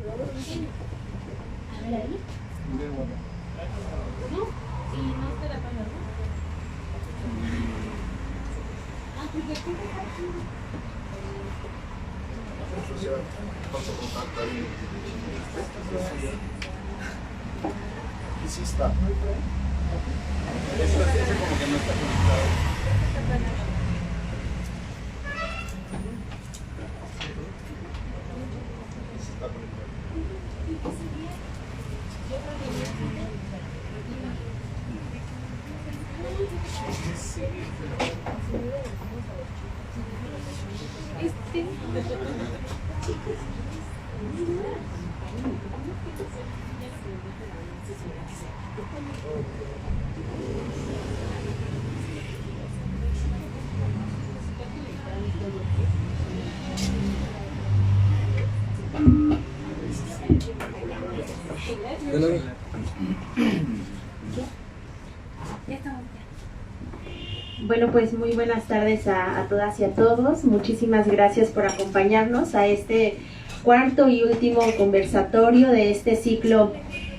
A ver ahí. ¿No? Y no te la pagas, ¿no? Ah, porque aquí está aquí. Y sí está. Ese como que no está conectado. Sí está conectado. Bueno, pues muy buenas tardes a todas y a todos. Muchísimas gracias por acompañarnos a este cuarto y último conversatorio de este ciclo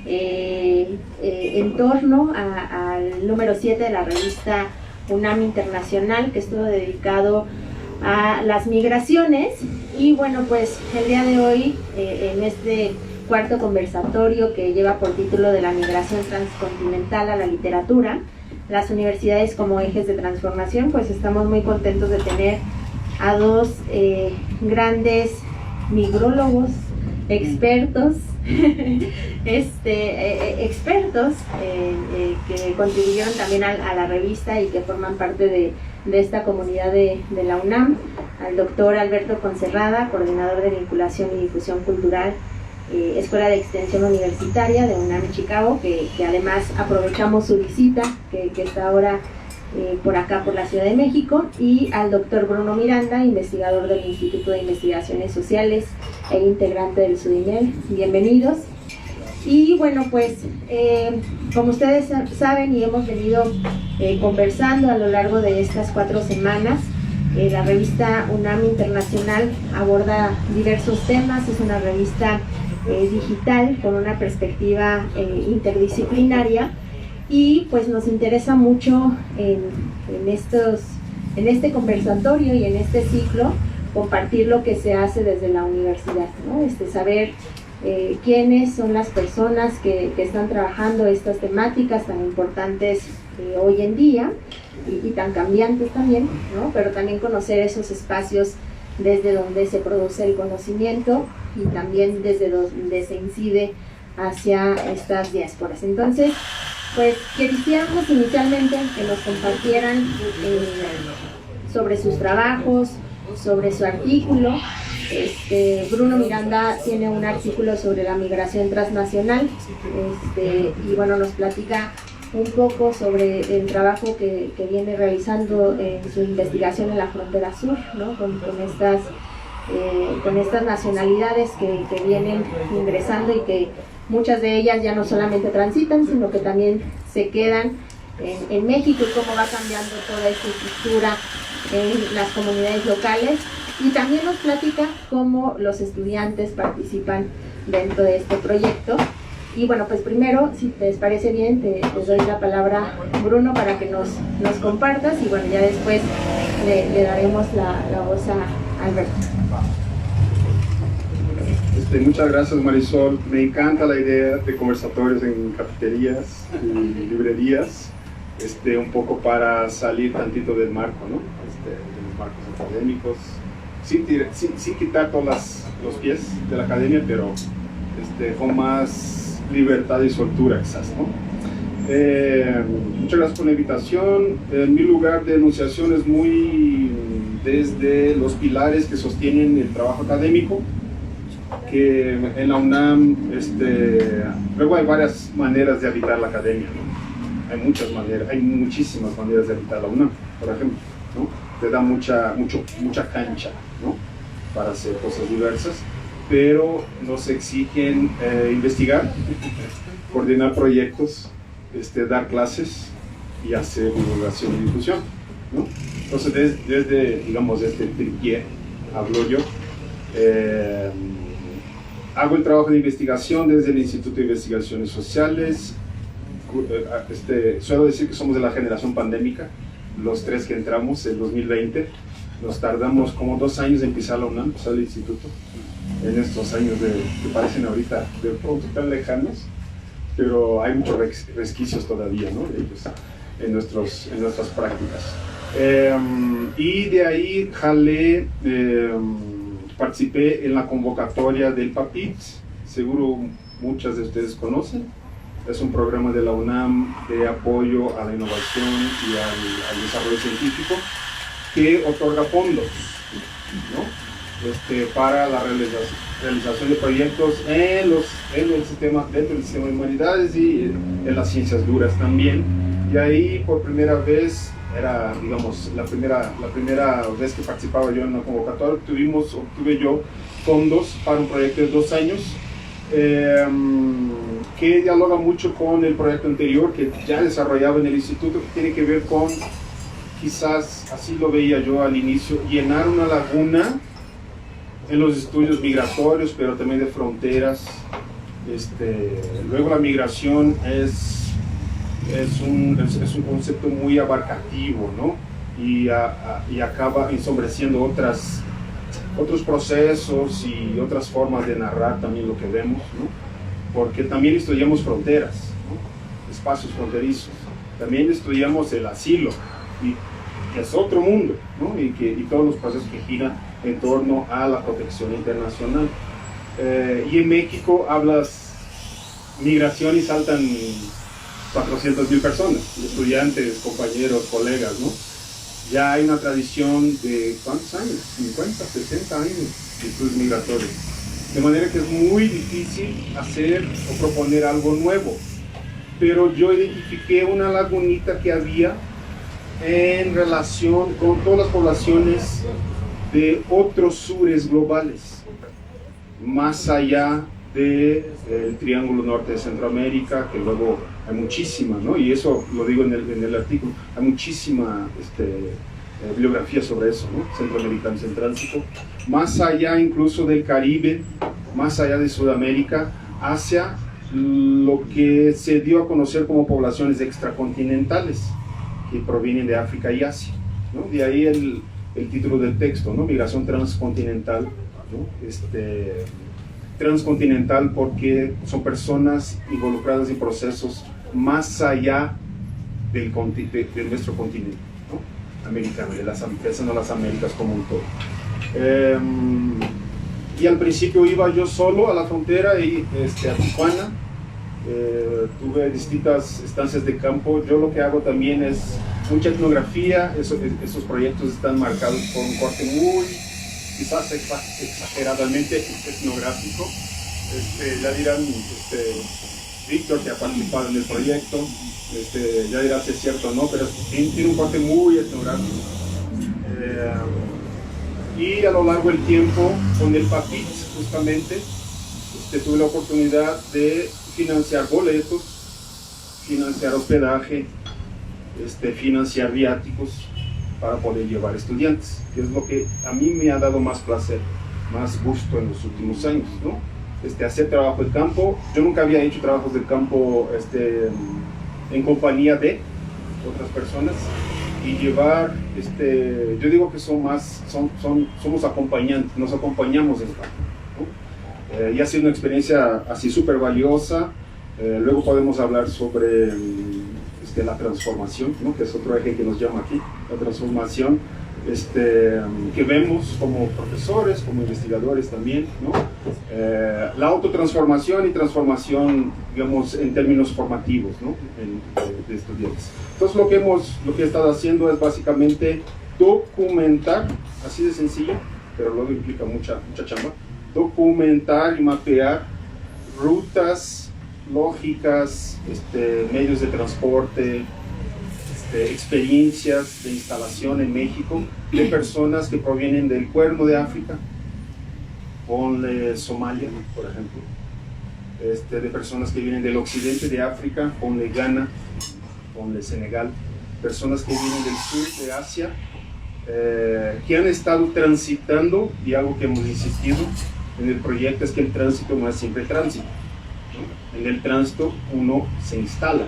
en torno al número 7 de la revista UNAM Internacional, que estuvo dedicado a las migraciones. Y bueno, pues el día de hoy, en este cuarto conversatorio que lleva por título de la migración transcontinental a la literatura, las universidades como ejes de transformación, pues estamos muy contentos de tener a dos grandes migrólogos, expertos, expertos que contribuyeron también a la revista y que forman parte de esta comunidad de la UNAM, al doctor Alberto Poncerrada, coordinador de vinculación y difusión cultural, Escuela de Extensión Universitaria de UNAM Chicago, que además aprovechamos su visita, que está ahora por acá, por la Ciudad de México, y al doctor Bruno Miranda, investigador del Instituto de Investigaciones Sociales e integrante del SUDIMEL. Bienvenidos. Y bueno, pues como ustedes saben y hemos venido conversando a lo largo de estas 4 semanas, la revista UNAM Internacional aborda diversos temas. Es una revista digital con una perspectiva interdisciplinaria, y pues nos interesa mucho en este conversatorio y en este ciclo compartir lo que se hace desde la universidad, ¿no? Saber quiénes son las personas que están trabajando estas temáticas tan importantes hoy en día y tan cambiantes también, ¿no? Pero también conocer esos espacios desde donde se produce el conocimiento y también desde donde se incide hacia estas diásporas. Entonces, pues quisiéramos inicialmente que nos compartieran sobre sus trabajos, sobre su artículo. Bruno Miranda tiene un artículo sobre la migración transnacional, y bueno, nos platica un poco sobre el trabajo que viene realizando en su investigación en la frontera sur, ¿no? con estas nacionalidades que vienen ingresando y que muchas de ellas ya no solamente transitan, sino que también se quedan en México, y cómo va cambiando toda esta estructura en las comunidades locales. Y también nos platica cómo los estudiantes participan dentro de este proyecto. Y bueno, pues primero, si te parece bien, te doy la palabra, Bruno, para que nos compartas, y bueno, ya después le daremos la voz a Alberto. Muchas gracias, Marisol. Me encanta la idea de conversatorios en cafeterías y librerías, un poco para salir tantito del marco, ¿no? De los marcos académicos, sin quitar todos los pies de la academia, pero con más libertad y soltura, quizás, ¿no? Muchas gracias por la invitación. Mi lugar de enunciación es muy desde los pilares que sostienen el trabajo académico, que en la UNAM, luego hay varias maneras de habitar la academia, ¿no? Hay muchísimas maneras de habitar la UNAM, por ejemplo, ¿no? Te da mucha cancha, ¿no? Para hacer cosas diversas, pero nos exigen investigar, coordinar proyectos, dar clases y hacer divulgación y difusión, ¿no? Entonces, desde este tripié hablo yo. Hago el trabajo de investigación desde el Instituto de Investigaciones Sociales. Suelo decir que somos de la generación pandémica, los tres que entramos en 2020. Nos tardamos como 2 años en pisar la UNAM, pisar el instituto, en estos años que parecen ahorita de pronto tan lejanos, pero hay muchos resquicios todavía, ¿no? Ellos, en nuestras prácticas. Y de ahí participé en la convocatoria del PAPIT, seguro muchas de ustedes conocen. Es un programa de la UNAM de apoyo a la innovación y al desarrollo científico que otorga fondos, ¿no? Para la realización de proyectos dentro del sistema de humanidades y en las ciencias duras también. Y ahí por primera vez, era, digamos, la primera vez que participaba yo en una convocatoria, obtuve yo fondos para un proyecto de 2 años que dialoga mucho con el proyecto anterior que ya desarrollaba en el instituto, que tiene que ver con, quizás así lo veía yo al inicio, llenar una laguna en los estudios migratorios, pero también de fronteras. Luego la migración es un concepto muy abarcativo, ¿no? Y acaba ensombreciendo otros procesos y otras formas de narrar también lo que vemos, ¿no? Porque también estudiamos fronteras, ¿no? Espacios fronterizos. También estudiamos el asilo, y que es otro mundo, ¿no? Y todos los procesos que giran en torno a la protección internacional. Y en México hablas migración y saltan 400.000 personas, estudiantes, compañeros, colegas, ¿no? Ya hay una tradición de, ¿cuántos años? 50, 60 años de estudios migratorios. De manera que es muy difícil hacer o proponer algo nuevo. Pero yo identifiqué una lagunita que había en relación con todas las poblaciones de otros sures globales, más allá del Triángulo Norte de Centroamérica, que luego hay muchísima, ¿no? Y eso lo digo en el artículo, hay muchísima bibliografía sobre eso, ¿no? Centroamericanos en tránsito, más allá incluso del Caribe, más allá de Sudamérica, hacia lo que se dio a conocer como poblaciones extracontinentales, que provienen de África y Asia, ¿no? De ahí el título del texto, ¿no? Migración transcontinental, ¿no? Transcontinental porque son personas involucradas en procesos más allá de nuestro continente, ¿no? Americano, pensando en las Américas como un todo. Y al principio iba yo solo a la frontera y a Tijuana. Tuve distintas estancias de campo. Yo lo que hago también es mucha etnografía. Esos proyectos están marcados por un corte muy, quizás exageradamente etnográfico. Ya dirán, Víctor, que ha participado en el proyecto, ya dirá si es cierto o no, pero tiene un corte muy etnográfico. Y a lo largo del tiempo, con el PAPIT, justamente, tuve la oportunidad de financiar boletos, financiar hospedaje, financiar viáticos para poder llevar estudiantes, que es lo que a mí me ha dado más placer, más gusto en los últimos años, ¿no? Hacer trabajo de campo. Yo nunca había hecho trabajos de campo en compañía de otras personas y llevar, yo digo que somos acompañantes, nos acompañamos en el campo, ¿no? Y ha sido una experiencia así súper valiosa. Luego podemos hablar sobre la transformación, ¿no? Que es otro eje que nos llama aquí, la transformación, que vemos como profesores, como investigadores también, ¿no? La autotransformación y transformación, digamos, en términos formativos, ¿no? de estudiantes. Entonces lo que he estado haciendo es básicamente documentar, así de sencillo, pero luego implica mucha chamba, documentar y mapear rutas lógicas, medios de transporte, experiencias de instalación en México de personas que provienen del Cuerno de África, ponle Somalia, por ejemplo, de personas que vienen del occidente de África, ponle Ghana, ponle Senegal, personas que vienen del sur de Asia, que han estado transitando, y algo que hemos insistido, en el proyecto es que el tránsito no es siempre tránsito, ¿no? En el tránsito uno se instala,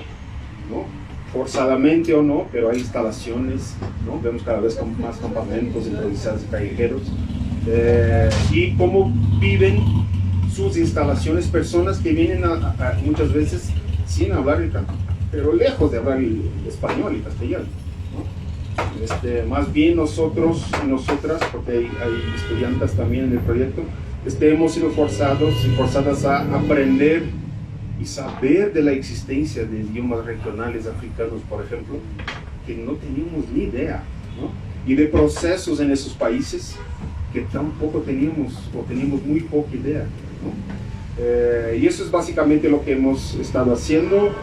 ¿no? Forzadamente o no, pero hay instalaciones, ¿no? Vemos cada vez más campamentos improvisados y callejeros, y cómo viven sus instalaciones personas que vienen muchas veces sin hablar el castellano, pero lejos de hablar el español y castellano, ¿no? Más bien nosotros y nosotras, porque hay estudiantes también en el proyecto, hemos sido forzados y forzadas a aprender y saber de la existencia de idiomas regionales africanos, por ejemplo, que no teníamos ni idea, ¿no? Y de procesos en esos países que tampoco teníamos o teníamos muy poca idea, ¿no? Y eso es básicamente lo que hemos estado haciendo.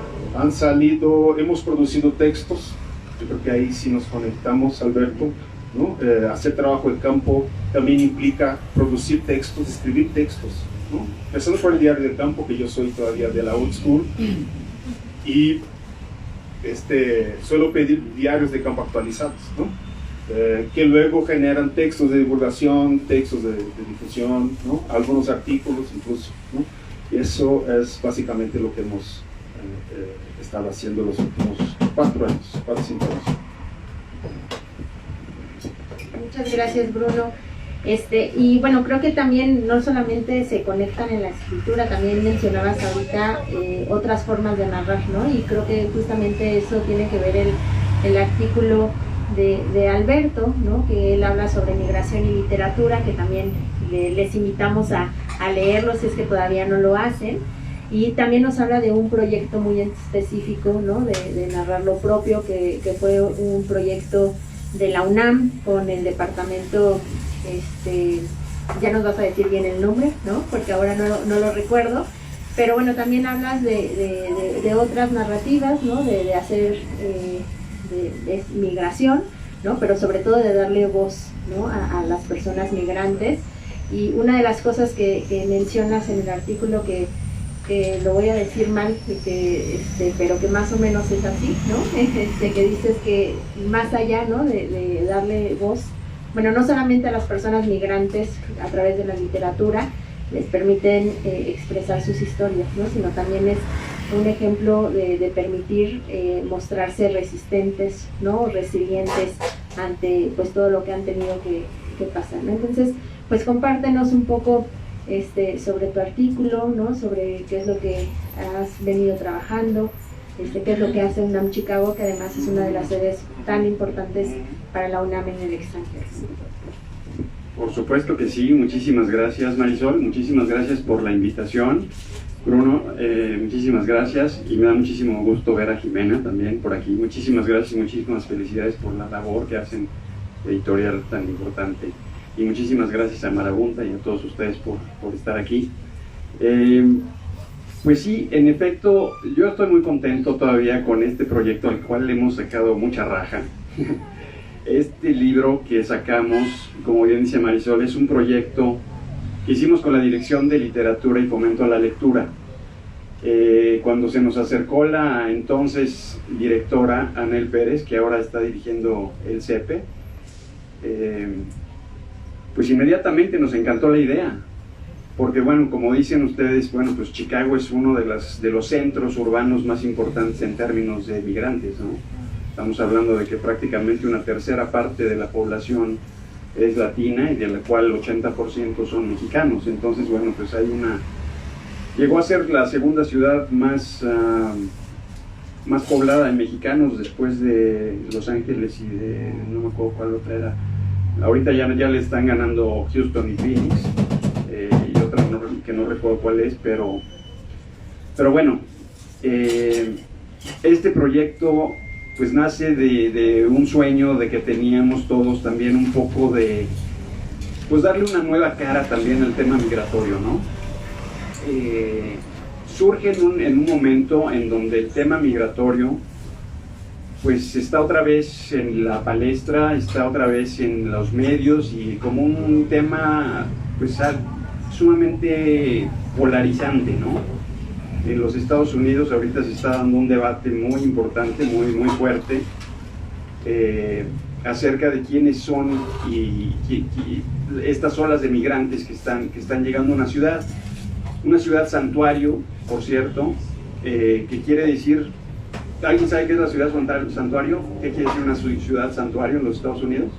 Hemos producido textos, yo creo que ahí sí nos conectamos, Alberto, ¿no? Hacer trabajo de campo también implica producir textos, escribir textos, ¿no? Empezando por el diario del campo, que yo soy todavía de la old school, y suelo pedir diarios de campo actualizados, ¿no? Que luego generan textos de divulgación, textos de difusión, ¿no? Algunos artículos incluso, ¿no? Y eso es básicamente lo que hemos estado haciendo los últimos 4 o 5 años. Muchas gracias, Bruno. Y bueno, creo que también no solamente se conectan en la escritura, también mencionabas ahorita otras formas de narrar, ¿no? Y creo que justamente eso tiene que ver el artículo de Alberto, ¿no? Que él habla sobre migración y literatura, que también les invitamos a leerlo si es que todavía no lo hacen. Y también nos habla de un proyecto muy específico, ¿no? De narrar lo propio, que fue un proyecto de la UNAM con el departamento, ya nos vas a decir bien el nombre, ¿no? Porque ahora no lo recuerdo, pero bueno, también hablas de otras narrativas, ¿no? De hacer de migración, ¿no? Pero sobre todo de darle voz, ¿no? a las personas migrantes. Y una de las cosas que mencionas en el artículo, que lo voy a decir mal, pero que más o menos es así, ¿no? Que dices que más allá, ¿no? de darle voz, bueno, no solamente a las personas migrantes a través de la literatura les permiten expresar sus historias, ¿no? Sino también es un ejemplo de permitir mostrarse resistentes, ¿no? Resilientes ante pues todo lo que han tenido que pasar, ¿no? Entonces, pues compártenos un poco sobre tu artículo, ¿no? Sobre qué es lo que has venido trabajando, qué es lo que hace UNAM Chicago, que además es una de las sedes tan importantes para la UNAM en el extranjero. Por supuesto que sí, muchísimas gracias, Marisol, muchísimas gracias por la invitación. Bruno, muchísimas gracias, y me da muchísimo gusto ver a Jimena también por aquí. Muchísimas gracias y muchísimas felicidades por la labor que hacen, editorial tan importante. Y muchísimas gracias a Marabunta y a todos ustedes por estar aquí. Pues sí, en efecto, yo estoy muy contento todavía con este proyecto al cual le hemos sacado mucha raja. Este libro que sacamos, como bien dice Marisol, es un proyecto que hicimos con la Dirección de Literatura y Fomento a la Lectura. Cuando se nos acercó la entonces directora Anel Pérez, que ahora está dirigiendo el CEPE, pues inmediatamente nos encantó la idea, porque bueno, como dicen ustedes, bueno, pues Chicago es uno de los centros urbanos más importantes en términos de migrantes, ¿no? Estamos hablando de que prácticamente una tercera parte de la población es latina y de la cual el 80% son mexicanos. Entonces, bueno, pues llegó a ser la segunda ciudad más poblada de mexicanos después de Los Ángeles y de, no me acuerdo cuál otra era. Ahorita ya le están ganando Houston y Phoenix, y otra que no recuerdo cuál es, pero bueno, este proyecto pues nace de un sueño de que teníamos todos también, un poco de pues darle una nueva cara también al tema migratorio, ¿no? Surge en un momento en donde el tema migratorio pues está otra vez en la palestra, está otra vez en los medios, y como un tema pues sumamente polarizante, ¿no? En los Estados Unidos ahorita se está dando un debate muy importante, muy fuerte, acerca de quiénes son y estas olas de migrantes que están llegando a una ciudad santuario, por cierto, que quiere decir, ¿alguien sabe qué es la ciudad santuario? ¿Qué quiere decir una ciudad santuario en los Estados Unidos?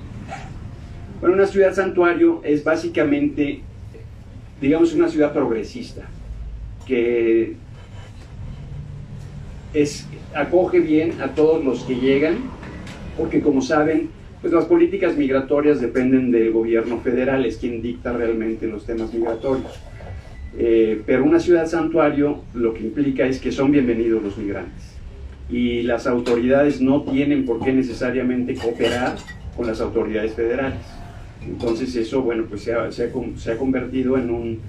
Bueno, una ciudad santuario es básicamente, digamos, una ciudad progresista, que acoge bien a todos los que llegan, porque como saben, pues las políticas migratorias dependen del gobierno federal, es quien dicta realmente los temas migratorios. Pero una ciudad santuario lo que implica es que son bienvenidos los migrantes y las autoridades no tienen por qué necesariamente cooperar con las autoridades federales. Entonces eso, bueno, pues se ha convertido en un,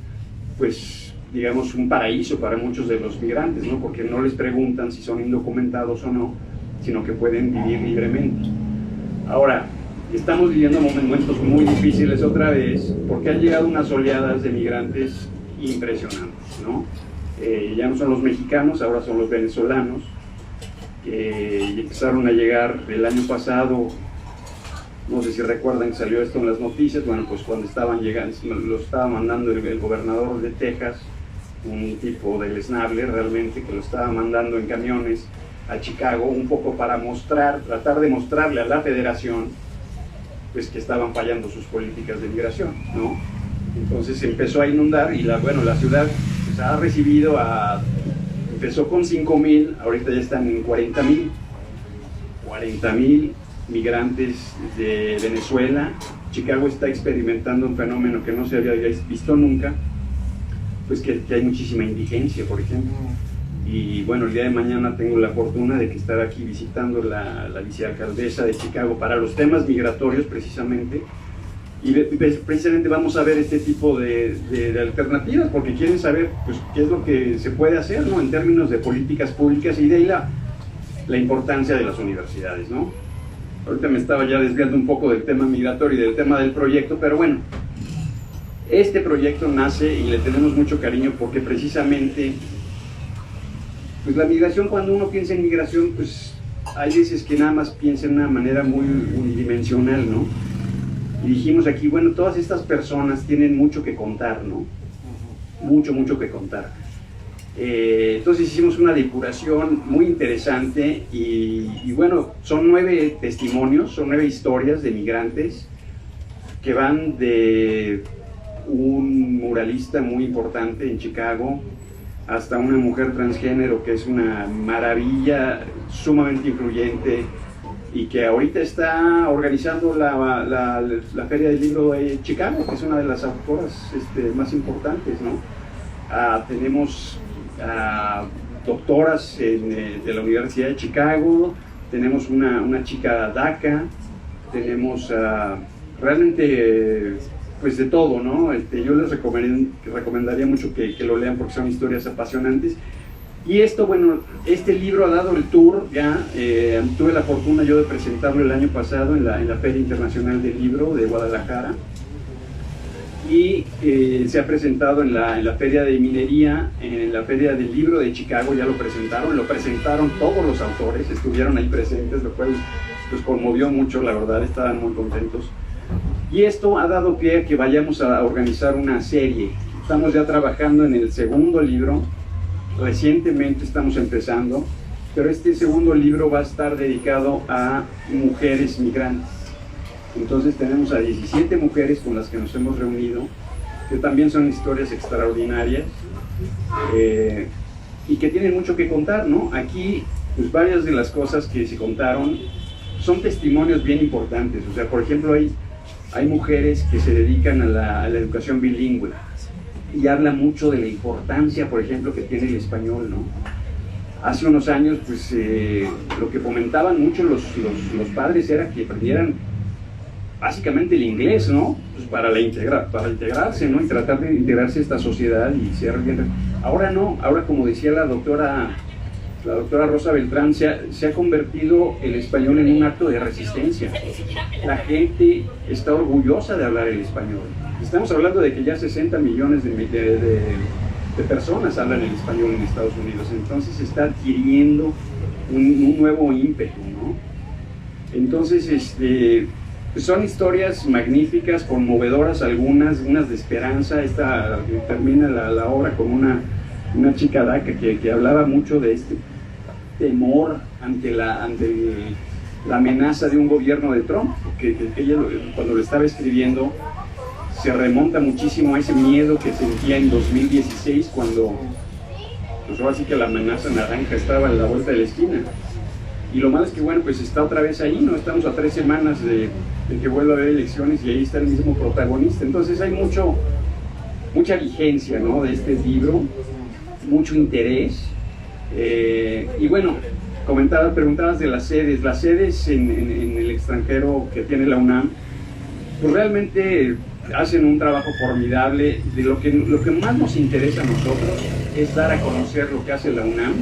pues, digamos, un paraíso para muchos de los migrantes, ¿no? Porque no les preguntan si son indocumentados o no, sino que pueden vivir libremente. Ahora, estamos viviendo momentos muy difíciles otra vez, porque han llegado unas oleadas de migrantes impresionantes, ¿no? Ya no son los mexicanos, ahora son los venezolanos, que empezaron a llegar el año pasado. No sé si recuerdan que salió esto en las noticias. Bueno, pues cuando estaban llegando, lo estaba mandando el gobernador de Texas, un tipo del Snabler realmente, que lo estaba mandando en camiones a Chicago, un poco para tratar de mostrarle a la federación, pues que estaban fallando sus políticas de migración, ¿no? Entonces empezó a inundar y la ciudad pues, ha recibido empezó con 5,000, ahorita ya están en 40,000 migrantes de Venezuela. Chicago está experimentando un fenómeno que no se había visto nunca, pues que hay muchísima indigencia, por ejemplo. Y bueno, el día de mañana tengo la fortuna de que estar aquí visitando la vicealcaldesa de Chicago para los temas migratorios precisamente, y precisamente vamos a ver este tipo de alternativas, porque quieren saber pues, qué es lo que se puede hacer, ¿no? En términos de políticas públicas, y de ahí la importancia de las universidades, ¿no? Ahorita me estaba ya desviando un poco del tema migratorio y del tema del proyecto, pero bueno, este proyecto nace y le tenemos mucho cariño porque precisamente, pues la migración, cuando uno piensa en migración, pues hay veces que nada más piensa en una manera muy unidimensional, ¿no? Y dijimos aquí, bueno, todas estas personas tienen mucho que contar, ¿no? Mucho que contar. Entonces hicimos una depuración muy interesante y bueno, son 9 testimonios, son 9 historias de migrantes que van de un muralista muy importante en Chicago hasta una mujer transgénero que es una maravilla, sumamente influyente, y que ahorita está organizando la Feria del Libro de Chicago, que es una de las autoras más importantes, ¿no? Tenemos doctoras de la Universidad de Chicago, tenemos una chica DACA, tenemos realmente pues de todo, ¿no? Yo les recomendaría mucho que lo lean porque son historias apasionantes. Y esto, bueno, este libro ha dado el tour ya, tuve la fortuna yo de presentarlo el año pasado en la Feria Internacional del Libro de Guadalajara, y se ha presentado en la Feria de Minería, en la Feria del Libro de Chicago, ya lo presentaron todos los autores, estuvieron ahí presentes, lo cual pues conmovió mucho, la verdad, estaban muy contentos. Y esto ha dado pie a que vayamos a organizar una serie. Estamos ya trabajando en el segundo libro, recientemente estamos empezando, pero este segundo libro va a estar dedicado a mujeres migrantes. Entonces tenemos a 17 mujeres con las que nos hemos reunido, que también son historias extraordinarias y que tienen mucho que contar, ¿no? Aquí, pues varias de las cosas que se contaron son testimonios bien importantes. O sea, por ejemplo, hay mujeres que se dedican a la educación bilingüe y habla mucho de la importancia, por ejemplo, que tiene el español, ¿no? Hace unos años, pues, lo que fomentaban mucho los padres era que aprendieran básicamente el inglés, ¿no? Pues para integrarse, ¿no? Y tratar de integrarse a esta sociedad y ser bien. Ahora no, ahora como decía la doctora Rosa Beltrán, se ha convertido el español en un acto de resistencia. La gente está orgullosa de hablar el español. Estamos hablando de que ya 60 millones de personas hablan el español en Estados Unidos, entonces está adquiriendo un nuevo ímpetu, ¿no? Entonces, pues son historias magníficas, conmovedoras algunas, unas de esperanza. Esta termina la obra con una chica daca que hablaba mucho de este temor ante la amenaza de un gobierno de Trump, que ella cuando lo estaba escribiendo se remonta muchísimo a ese miedo que sentía en 2016 cuando, pues ahora sí que la amenaza naranja estaba en la vuelta de la esquina. Y lo malo es que, bueno, pues está otra vez ahí, ¿no? Estamos a 3 semanas de que vuelva a haber elecciones y ahí está el mismo protagonista. Entonces hay mucha vigencia, ¿no?, de este libro, mucho interés. Y bueno, preguntabas de las sedes. Las sedes en el extranjero que tiene la UNAM, pues realmente hacen un trabajo formidable. De lo que más nos interesa a nosotros es dar a conocer lo que hace la UNAM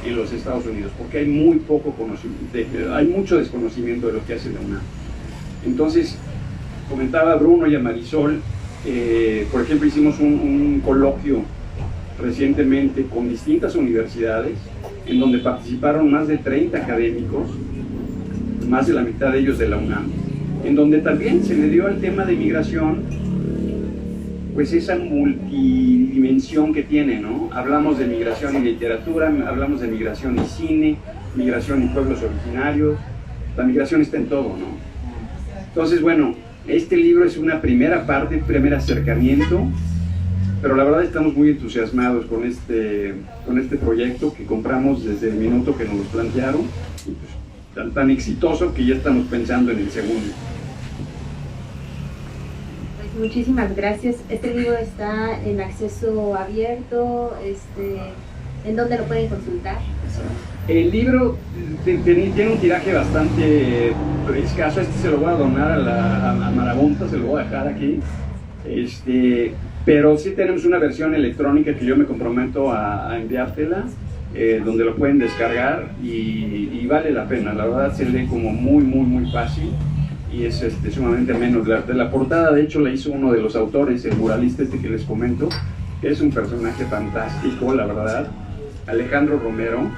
en los Estados Unidos, porque hay muy poco conocimiento, hay mucho desconocimiento de lo que hace la UNAM. Entonces, comentaba Bruno y a Marisol, por ejemplo, hicimos un coloquio recientemente con distintas universidades, en donde participaron más de 30 académicos, más de la mitad de ellos de la UNAM, en donde también se le dio al tema de migración pues esa multidimensión que tiene, ¿no? Hablamos de migración y literatura, hablamos de migración y cine, migración y pueblos originarios. La migración está en todo, ¿no? Entonces, bueno, este libro es una primera parte, un primer acercamiento, pero la verdad estamos muy entusiasmados con este proyecto que compramos desde el minuto que nos lo plantearon, y pues, tan exitoso que ya estamos pensando en el segundo. Muchísimas gracias. Este libro está en acceso abierto, ¿en dónde lo pueden consultar? El libro tiene un tiraje bastante escaso. Se lo voy a donar a Marabunta, se lo voy a dejar aquí. Pero sí tenemos una versión electrónica que yo me comprometo a enviártela, donde lo pueden descargar y vale la pena. La verdad se lee como muy fácil. Y es sumamente menos. De la portada, de hecho, la hizo uno de los autores, el muralista que les comento, que es un personaje fantástico, la verdad. Alejandro Romero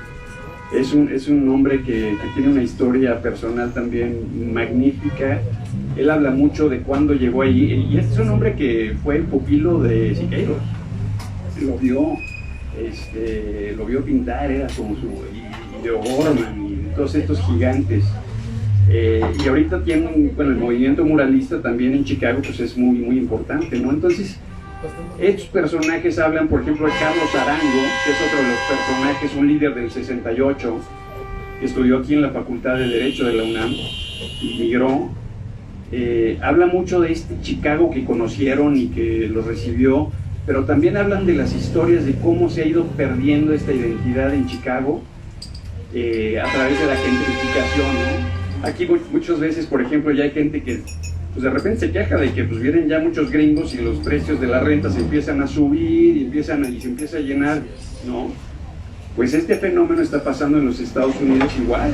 es un hombre que tiene una historia personal también magnífica. Él habla mucho de cuándo llegó allí, y este es un hombre que fue pupilo de Siqueiros. Lo vio pintar, era como y de O'Gorman y todos estos gigantes. Y ahorita tienen, el movimiento muralista también en Chicago pues es muy importante, ¿no? Entonces, estos personajes hablan, por ejemplo, de Carlos Arango, que es otro de los personajes, un líder del 68, que estudió aquí en la Facultad de Derecho de la UNAM y migró. Habla mucho de este Chicago que conocieron y que los recibió, pero también hablan de las historias de cómo se ha ido perdiendo esta identidad en Chicago a través de la gentrificación, ¿no? Aquí muchas veces, por ejemplo, ya hay gente que pues de repente se queja de que pues vienen ya muchos gringos y los precios de la renta se empiezan a subir y se empieza a llenar, ¿no? Pues este fenómeno está pasando en los Estados Unidos igual,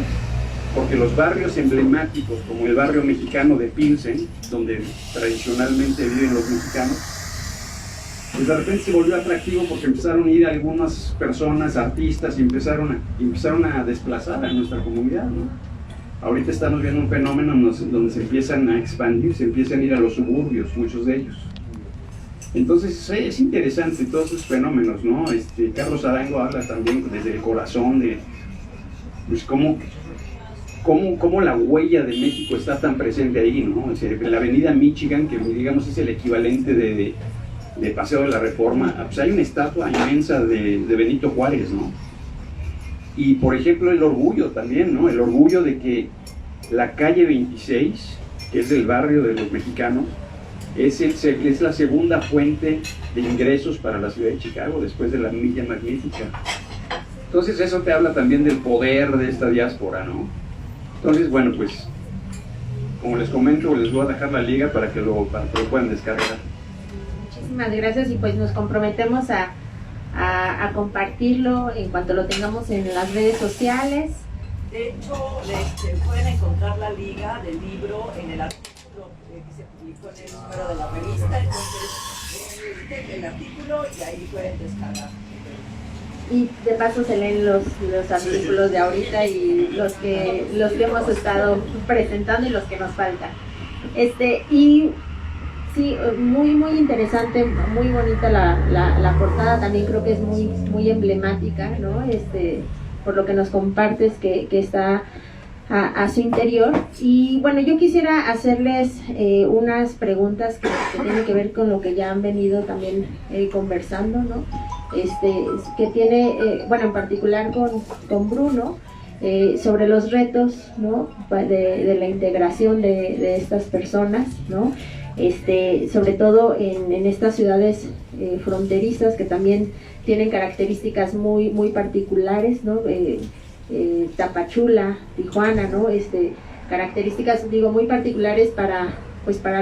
porque los barrios emblemáticos, como el barrio mexicano de Pilsen, donde tradicionalmente viven los mexicanos, pues de repente se volvió atractivo porque empezaron a ir algunas personas, artistas, y empezaron a desplazar a nuestra comunidad, ¿no? Ahorita estamos viendo un fenómeno donde se empiezan a expandir, se empiezan a ir a los suburbios, muchos de ellos. Entonces es interesante todos esos fenómenos, ¿no? Carlos Arango habla también desde el corazón de pues cómo la huella de México está tan presente ahí, ¿no? En la avenida Michigan, que digamos es el equivalente de Paseo de la Reforma, pues hay una estatua inmensa de Benito Juárez, ¿no? Y por ejemplo el orgullo también, ¿no? El orgullo de que la calle 26, que es el barrio de los mexicanos, es la segunda fuente de ingresos para la ciudad de Chicago después de la Milla Magnífica. Entonces eso te habla también del poder de esta diáspora, ¿no? Entonces, bueno, pues como les comento, les voy a dejar la liga para que lo puedan descargar. Muchísimas gracias, y pues nos comprometemos a compartirlo en cuanto lo tengamos en las redes sociales. De hecho, pueden encontrar la liga del libro en el artículo que se publicó en el número de la revista. Entonces, el artículo y ahí pueden descargar. y de paso se leen los artículos de ahorita y los que hemos estado presentando y los que nos faltan. Y sí, muy interesante, muy bonita la portada, también creo que es muy emblemática, ¿no? Por lo que nos compartes que está a su interior. Y bueno, yo quisiera hacerles unas preguntas que tienen que ver con lo que ya han venido también conversando, ¿no? Que tiene, bueno, en particular con Bruno, sobre los retos, ¿no? de la integración de estas personas, ¿no? Sobre todo en estas ciudades fronterizas que también tienen características muy particulares, ¿no? Tapachula, Tijuana, ¿no? Características, digo, muy particulares para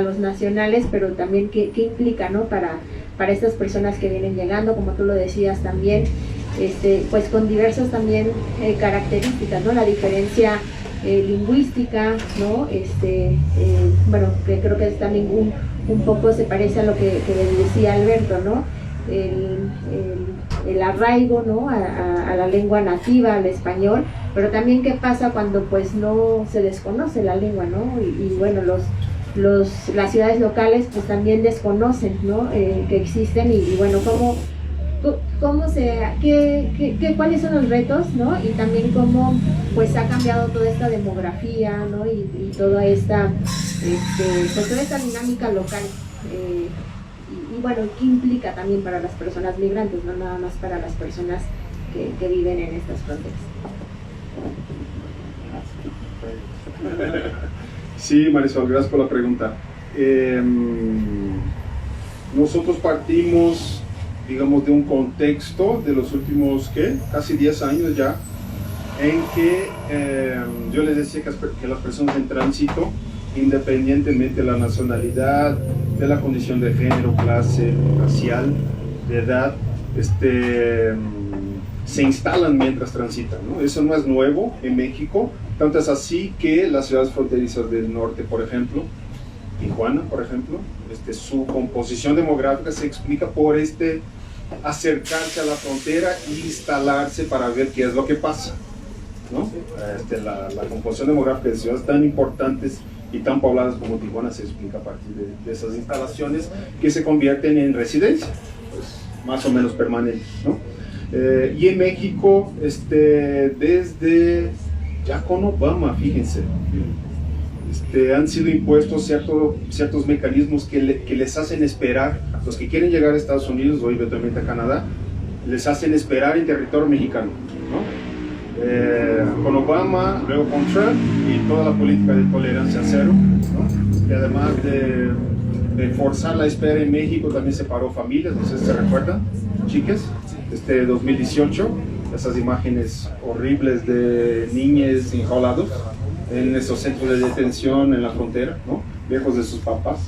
los nacionales, pero también qué implica, ¿no? Para estas personas que vienen llegando, como tú lo decías también, pues con diversas también características, ¿no? La diferencia lingüística, ¿no? Bueno, que creo que también un poco se parece a lo que decía Alberto, ¿no? El arraigo, ¿no? a la lengua nativa, al español, pero también qué pasa cuando pues no se desconoce la lengua, ¿no? Y bueno, las ciudades locales pues también desconocen, ¿no? Que existen y bueno, cuáles son los retos, ¿no? Y también cómo pues ha cambiado toda esta demografía, ¿no? Y toda esta pues toda esta dinámica local, y bueno, qué implica también para las personas migrantes, no nada más para las personas que viven en estas fronteras. Sí, Marisol, gracias por la pregunta. Nosotros partimos, digamos, de un contexto de los últimos, casi 10 años ya, en que yo les decía que las personas en tránsito, independientemente de la nacionalidad, de la condición de género, clase, racial, de edad, se instalan mientras transitan, ¿no? Eso no es nuevo en México, tanto es así que las ciudades fronterizas del norte, por ejemplo, Tijuana, por ejemplo, su composición demográfica se explica por acercarse a la frontera e instalarse para ver qué es lo que pasa, ¿no? La composición demográfica de ciudades tan importantes y tan pobladas como Tijuana se explica a partir de esas instalaciones que se convierten en residencia, pues, más o menos permanentes, ¿no? Y en México, desde ya con Obama, fíjense, han sido impuestos ciertos mecanismos que les hacen esperar, los que quieren llegar a Estados Unidos o eventualmente a Canadá, les hacen esperar en territorio mexicano, ¿no? Con Obama, luego con Trump y toda la política de tolerancia cero, ¿no? Y además de forzar la espera en México, también separó familias, no sé si se recuerdan, chicas, 2018, esas imágenes horribles de niños enjaulados en esos centros de detención en la frontera, ¿no? Lejos de sus papás.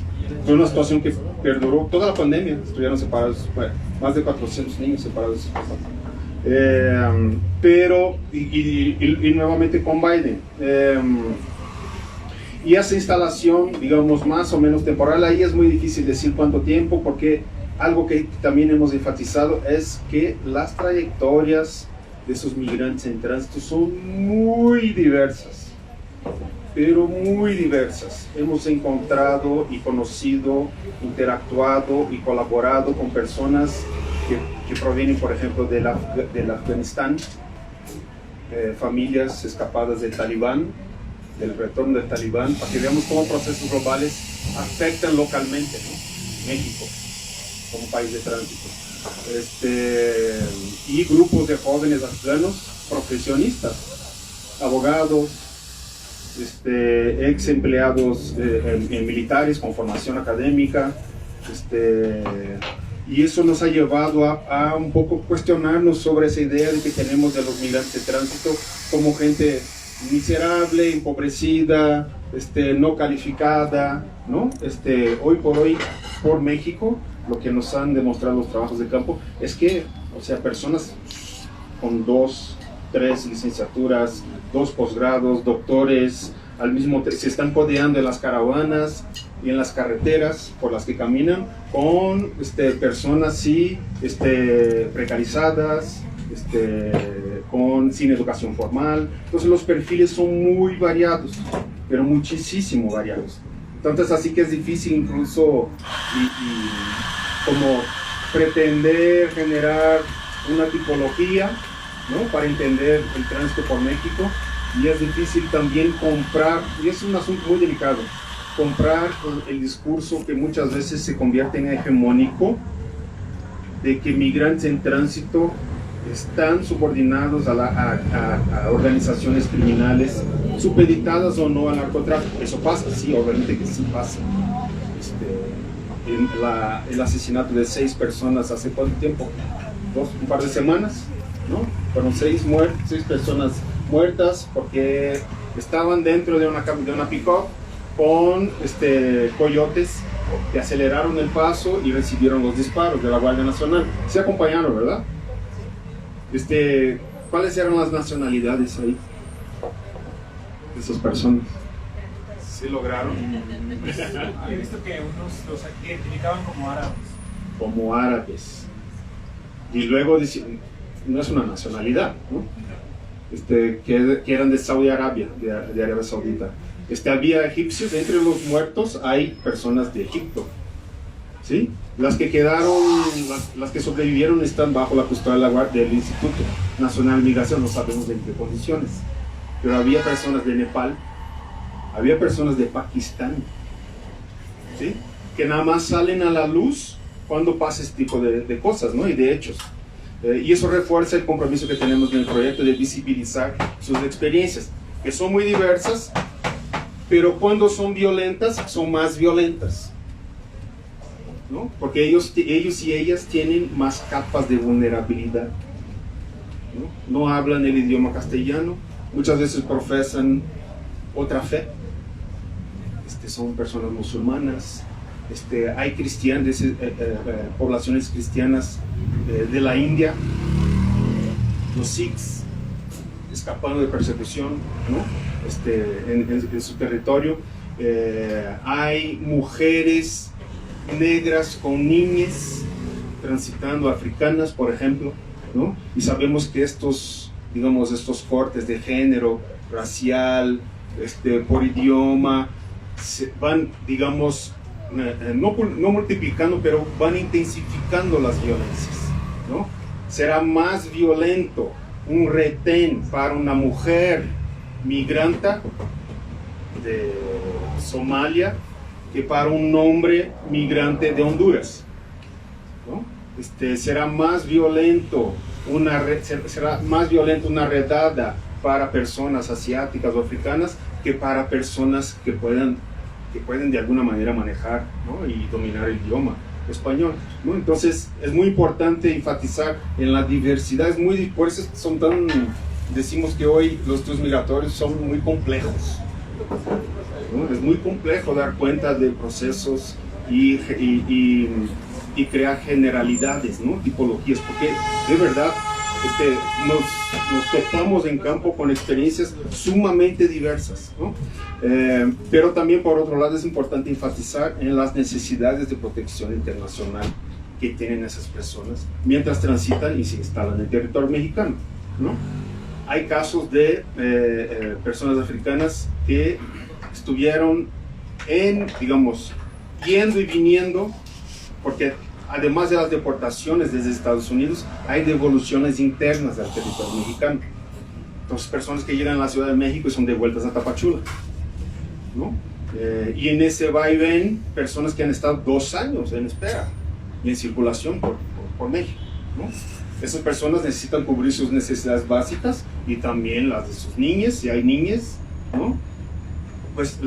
Fue una situación que perduró toda la pandemia, estuvieron separados, bueno, más de 400 niños separados de sus papás. Pero, y nuevamente con Biden. Y esa instalación, digamos, más o menos temporal, ahí es muy difícil decir cuánto tiempo, porque algo que también hemos enfatizado es que las trayectorias de esos migrantes en tránsito son muy diversas, pero muy diversas. Hemos encontrado y conocido, interactuado y colaborado con personas que provienen, por ejemplo, del Afganistán, familias escapadas del Talibán, del retorno del Talibán, para que veamos cómo procesos globales afectan localmente, ¿no? México como país de tránsito. Y grupos de jóvenes afganos profesionistas, abogados, ex empleados militares con formación académica, y eso nos ha llevado a un poco cuestionarnos sobre esa idea de que tenemos de los migrantes de tránsito como gente miserable, empobrecida, no calificada, ¿no? Hoy por hoy, por México, lo que nos han demostrado los trabajos de campo es que, o sea, personas con 2, 3 licenciaturas, 2 posgrados, doctores, al mismo tiempo se están codeando en las caravanas y en las carreteras por las que caminan con personas sí, precarizadas, sin educación formal. Entonces los perfiles son muy variados, pero muchísimo variados. Entonces así que es difícil incluso como pretender generar una tipología, ¿no?, para entender el tránsito por México, y es difícil también comprar, y es un asunto muy delicado, comprar el discurso que muchas veces se convierte en hegemónico, de que migrantes en tránsito están subordinados a organizaciones criminales, supeditadas o no al narcotráfico. Eso pasa, sí, obviamente que sí pasa. El asesinato de 6 personas hace cuánto tiempo, un par de semanas, ¿no? Fueron 6 personas muertas porque estaban dentro de una pick-up con coyotes que aceleraron el paso y recibieron los disparos de la Guardia Nacional. Se acompañaron, ¿verdad? ¿Cuáles eran las nacionalidades ahí de esas personas? ¿Sí lograron? He visto que unos los identificaban como árabes. Como árabes. Y luego no es una nacionalidad, ¿no? Que eran de Saudi Arabia, de Arabia Saudita. Había egipcios, entre los muertos hay personas de Egipto, ¿sí? Las que quedaron, las que sobrevivieron están bajo la custodia del Instituto Nacional de Migración, no sabemos en qué condiciones, pero había personas de Nepal, había personas de Pakistán, ¿sí?, que nada más salen a la luz cuando pasa este tipo de cosas, ¿no?, y de hechos. Y eso refuerza el compromiso que tenemos en el proyecto de visibilizar sus experiencias, que son muy diversas, pero cuando son violentas, son más violentas, ¿no? Porque ellos y ellas tienen más capas de vulnerabilidad, ¿no? No hablan el idioma castellano, muchas veces profesan otra fe, son personas musulmanas, hay cristianos, poblaciones cristianas de la India, los Sikhs, escapando de persecución, ¿no?, en su territorio. Hay mujeres negras con niñas transitando, africanas, por ejemplo, ¿no? Y sabemos que estos cortes de género, racial, por idioma, van, no multiplicando, pero van intensificando las violencias, ¿no? Será más violento un retén para una mujer migrante de Somalia que para un hombre migrante de Honduras, ¿no? Será más violento una redada para personas asiáticas o africanas que para personas que pueden de alguna manera manejar, ¿no?, y dominar el idioma español, ¿no? Entonces es muy importante enfatizar en la diversidad. Por eso decimos que hoy los estudios migratorios son muy complejos, ¿no? Es muy complejo dar cuenta de procesos y crear generalidades, ¿no?, tipologías, porque de verdad nos topamos en campo con experiencias sumamente diversas, ¿no? Pero también, por otro lado, es importante enfatizar en las necesidades de protección internacional que tienen esas personas mientras transitan y se instalan en el territorio mexicano, ¿no? Hay casos de personas africanas que estuvieron yendo y viniendo, porque además de las deportaciones desde Estados Unidos, hay devoluciones internas al territorio mexicano. Entonces, personas que llegan a la Ciudad de México y son devueltas a Tapachula, ¿no? Y en ese vaivén, personas que han estado 2 años en espera y en circulación por México, ¿no? Esas personas necesitan cubrir sus necesidades básicas y también las de sus niñas, si hay niñas, ¿no? Pues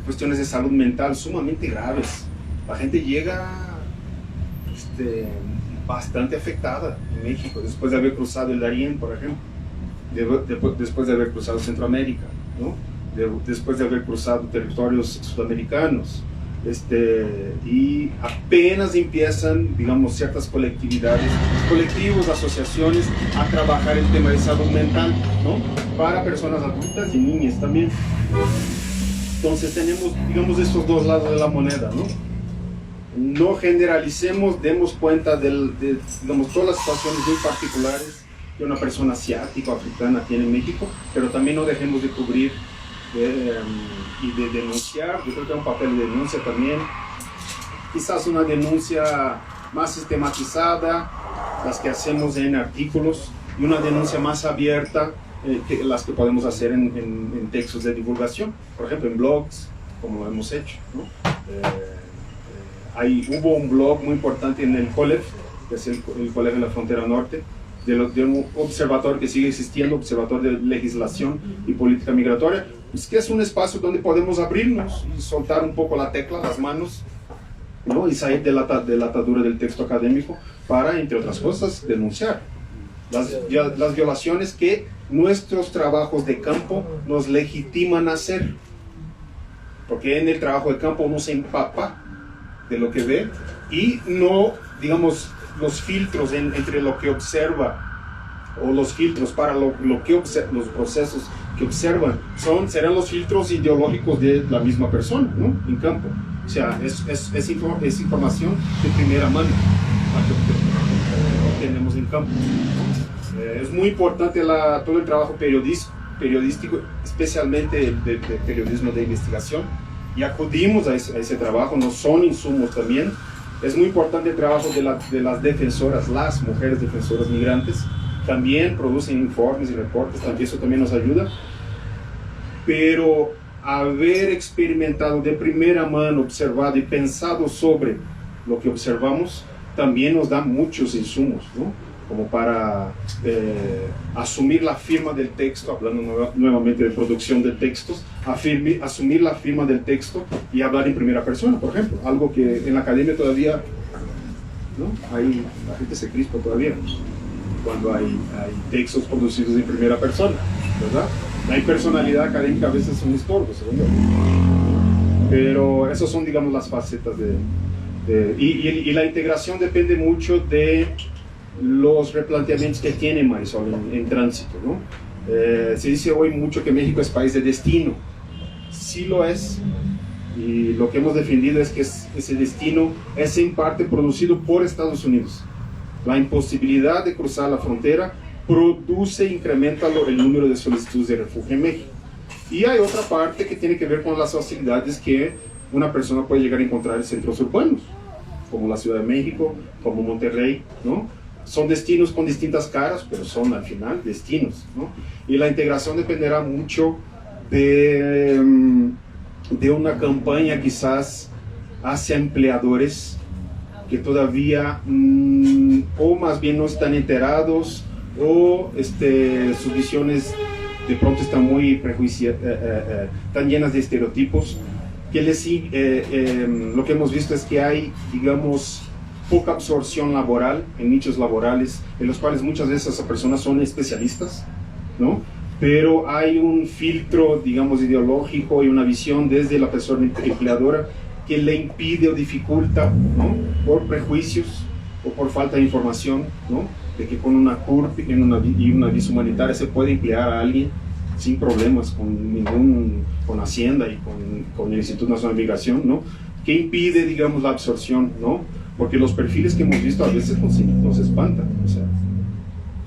cuestiones de salud mental sumamente graves. La gente llega bastante afectada en México después de haber cruzado el Darién, por ejemplo, después de haber cruzado Centroamérica, ¿no? Después de haber cruzado territorios sudamericanos, y apenas empiezan, ciertas colectivos, asociaciones a trabajar el tema de salud mental, ¿no?, para personas adultas y niñas también. Entonces tenemos estos 2 lados de la moneda, ¿no? No generalicemos, demos cuenta de todas las situaciones muy particulares que una persona asiática o africana tiene en México, pero también no dejemos de cubrir y de denunciar. Yo creo que hay un papel de denuncia también, quizás una denuncia más sistematizada, las que hacemos en artículos, y una denuncia más abierta, que las que podemos hacer en textos de divulgación, por ejemplo en blogs, como lo hemos hecho, ¿no? Hubo un blog muy importante en el COLEF, que es el Colegio de la Frontera Norte, de un observatorio que sigue existiendo, Observatorio de Legislación y Política Migratoria, pues que es un espacio donde podemos abrirnos y soltar un poco la tecla, las manos, ¿no? Y salir de la atadura del texto académico para, entre otras cosas, denunciar las violaciones que nuestros trabajos de campo nos legitiman a hacer. Porque en el trabajo de campo uno se empapa de lo que ve y no, digamos, los filtros entre lo que observa o los filtros para los procesos que observan serán los filtros ideológicos de la misma persona, ¿no? En campo. O sea, es información de primera mano la que obtenemos en campo. Es muy importante todo el trabajo periodístico, especialmente de periodismo de investigación, y acudimos a ese trabajo, no son insumos también. Es muy importante el trabajo de las defensoras, las mujeres defensoras migrantes, también producen informes y reportes, eso también nos ayuda, pero haber experimentado de primera mano, observado y pensado sobre lo que observamos, también nos da muchos insumos, ¿no? Como para asumir la firma del texto, hablando nuevamente de producción de textos, asumir la firma del texto y hablar en primera persona, por ejemplo, algo que en la academia todavía, ¿no? La gente se crispa todavía cuando hay textos producidos en primera persona, ¿verdad? La impersonalidad académica a veces es un estorbo, según yo. Pero esas son, digamos, las facetas y la integración depende mucho de los replanteamientos que tiene Marisol en tránsito, ¿no? Se dice hoy mucho que México es país de destino. Sí lo es, y lo que hemos defendido es que ese destino es en parte producido por Estados Unidos. La imposibilidad de cruzar la frontera incrementa el número de solicitudes de refugio en México. Y hay otra parte que tiene que ver con las facilidades que una persona puede llegar a encontrar en centros urbanos, como la Ciudad de México, como Monterrey, ¿no? Son destinos con distintas caras, pero son al final destinos, ¿no? Y la integración dependerá mucho de una campaña quizás hacia empleadores que todavía o más bien no están enterados, o sus visiones de pronto están muy tan llenas de estereotipos, que lo que hemos visto es que hay, digamos, poca absorción laboral en nichos laborales en los cuales muchas veces esas personas son especialistas, ¿no? Pero hay un filtro, digamos, ideológico y una visión desde la persona empleadora que le impide o dificulta, ¿no? Por prejuicios o por falta de información, ¿no? De que con una CURP y una visa humanitaria se puede emplear a alguien sin problemas con Hacienda y con el Instituto Nacional de Migración, ¿no? Que impide, digamos, la absorción, ¿no? Porque los perfiles que hemos visto a veces nos espantan. O sea,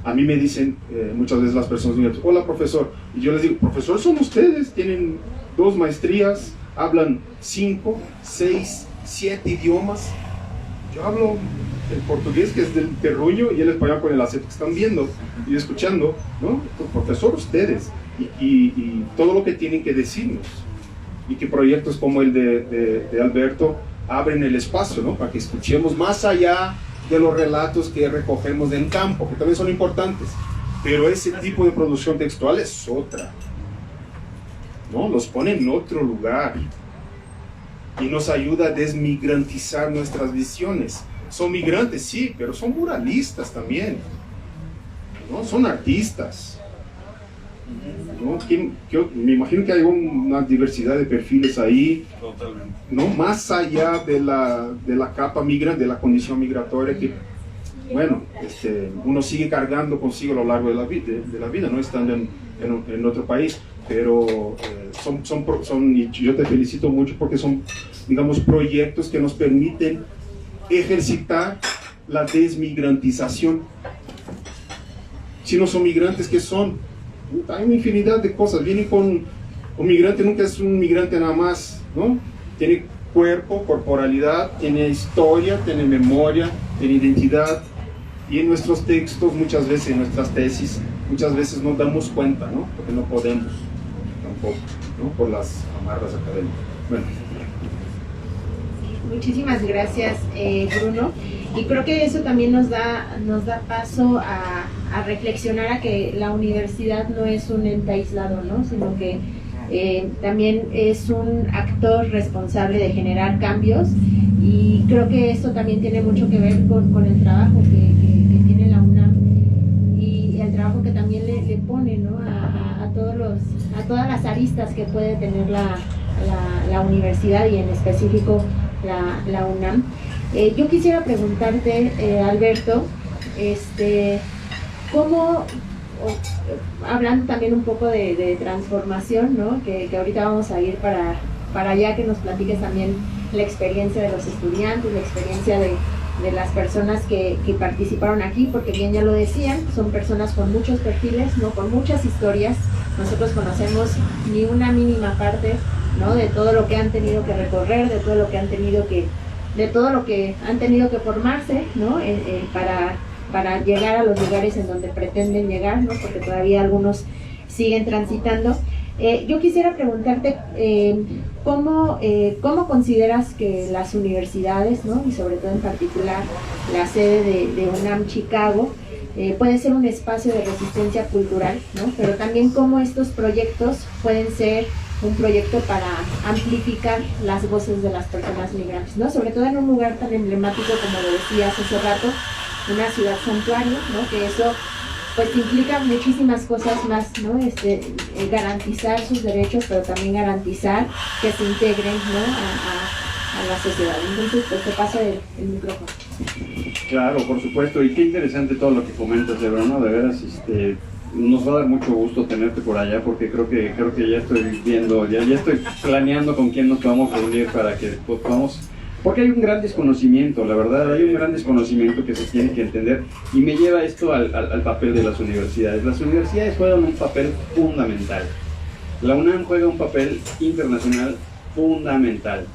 a mí me dicen muchas veces las personas, hola profesor, y yo les digo, profesor, son ustedes, tienen 2 maestrías, hablan 5, 6, 7 idiomas. Yo hablo el portugués, que es del terruño, y el español con el acento que están viendo y escuchando, ¿no? Profesor, ustedes, y todo lo que tienen que decirnos, y que proyectos como el de Alberto abren el espacio, ¿no? Para que escuchemos más allá de los relatos que recogemos en campo, que también son importantes, pero ese tipo de producción textual es otra, ¿no? Los pone en otro lugar y nos ayuda a desmigrantizar nuestras visiones. Son migrantes, sí, pero son muralistas también, ¿no? Son artistas, ¿no? Me imagino que hay una diversidad de perfiles ahí. Totalmente. ¿No? Más allá de la capa migrante, de la condición migratoria que, bueno, uno sigue cargando consigo a lo largo de la vida, ¿no? Estando en otro país, pero y yo te felicito mucho porque son, digamos, proyectos que nos permiten ejercitar la desmigrantización. Si no son migrantes, ¿qué son? Hay una infinidad de cosas. Vienen con... Un migrante nunca es un migrante nada más, ¿no? Tiene cuerpo, corporalidad, tiene historia, tiene memoria, tiene identidad. Y en nuestros textos, muchas veces, en nuestras tesis, muchas veces nos damos cuenta, ¿no? Porque no podemos tampoco, ¿no? Por las amarras académicas. Bueno. Muchísimas gracias, Bruno. Y creo que eso también nos da paso a reflexionar a que la universidad no es un ente aislado, ¿no? Sino que también es un actor responsable de generar cambios, y creo que esto también tiene mucho que ver con el trabajo que tiene la UNAM y el trabajo que también le pone, ¿no? a todas las aristas que puede tener la universidad, y en específico la UNAM. Yo quisiera preguntarte, Alberto, ¿cómo, hablando también un poco de transformación, ¿no? que ahorita vamos a ir para allá, que nos platiques también la experiencia de los estudiantes, la experiencia de las personas que participaron aquí, porque bien ya lo decían, son personas con muchos perfiles, ¿no? Con muchas historias. Nosotros conocemos ni una mínima parte, ¿no? De todo lo que han tenido que recorrer, de todo lo que han tenido que formarse, ¿no? Para llegar a los lugares en donde pretenden llegar, ¿no? Porque todavía algunos siguen transitando. Yo quisiera preguntarte ¿cómo consideras que las universidades, ¿no? Y sobre todo en particular la sede de UNAM Chicago, puede ser un espacio de resistencia cultural, ¿no? Pero también cómo estos proyectos pueden ser un proyecto para amplificar las voces de las personas migrantes, ¿no? Sobre todo en un lugar tan emblemático como lo decías hace rato, una ciudad santuario, ¿no? Que eso pues implica muchísimas cosas más, ¿no? Garantizar sus derechos, pero también garantizar que se integren, ¿no? a la sociedad. Entonces, pues te paso el micrófono. Claro, por supuesto, y qué interesante todo lo que comentas, de verdad, ¿no? De veras, nos va a dar mucho gusto tenerte por allá, porque creo que ya estoy viendo, ya estoy planeando con quién nos vamos a reunir para que podamos. Porque hay un gran desconocimiento, la verdad, hay un gran desconocimiento que se tiene que entender, y me lleva esto al papel de las universidades. Las universidades juegan un papel fundamental. La UNAM juega un papel internacional fundamental.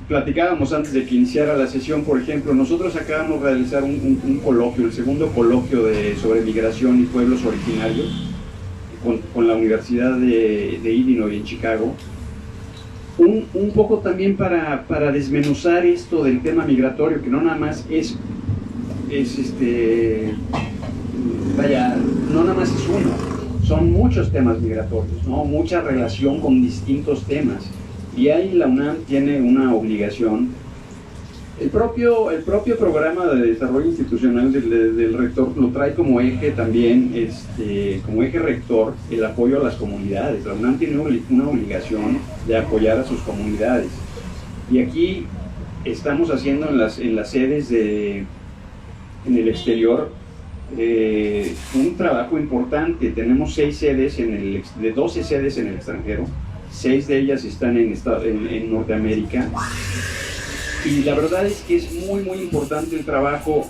Platicábamos antes de que iniciara la sesión, por ejemplo, nosotros acabamos de realizar un coloquio, el segundo coloquio sobre migración y pueblos originarios, con la Universidad de Illinois en Chicago. Un poco también para desmenuzar esto del tema migratorio, que no nada más no nada más es uno, son muchos temas migratorios, ¿no? Mucha relación con distintos temas, y ahí la UNAM tiene una obligación. El propio programa de desarrollo institucional del rector lo trae como eje también, como eje rector, el apoyo a las comunidades. La UNAM tiene una obligación de apoyar a sus comunidades. Y aquí estamos haciendo en las sedes en el exterior un trabajo importante. Tenemos 6 sedes, de 12 sedes en el extranjero, 6 de ellas están en Norteamérica. Y la verdad es que es muy muy importante el trabajo,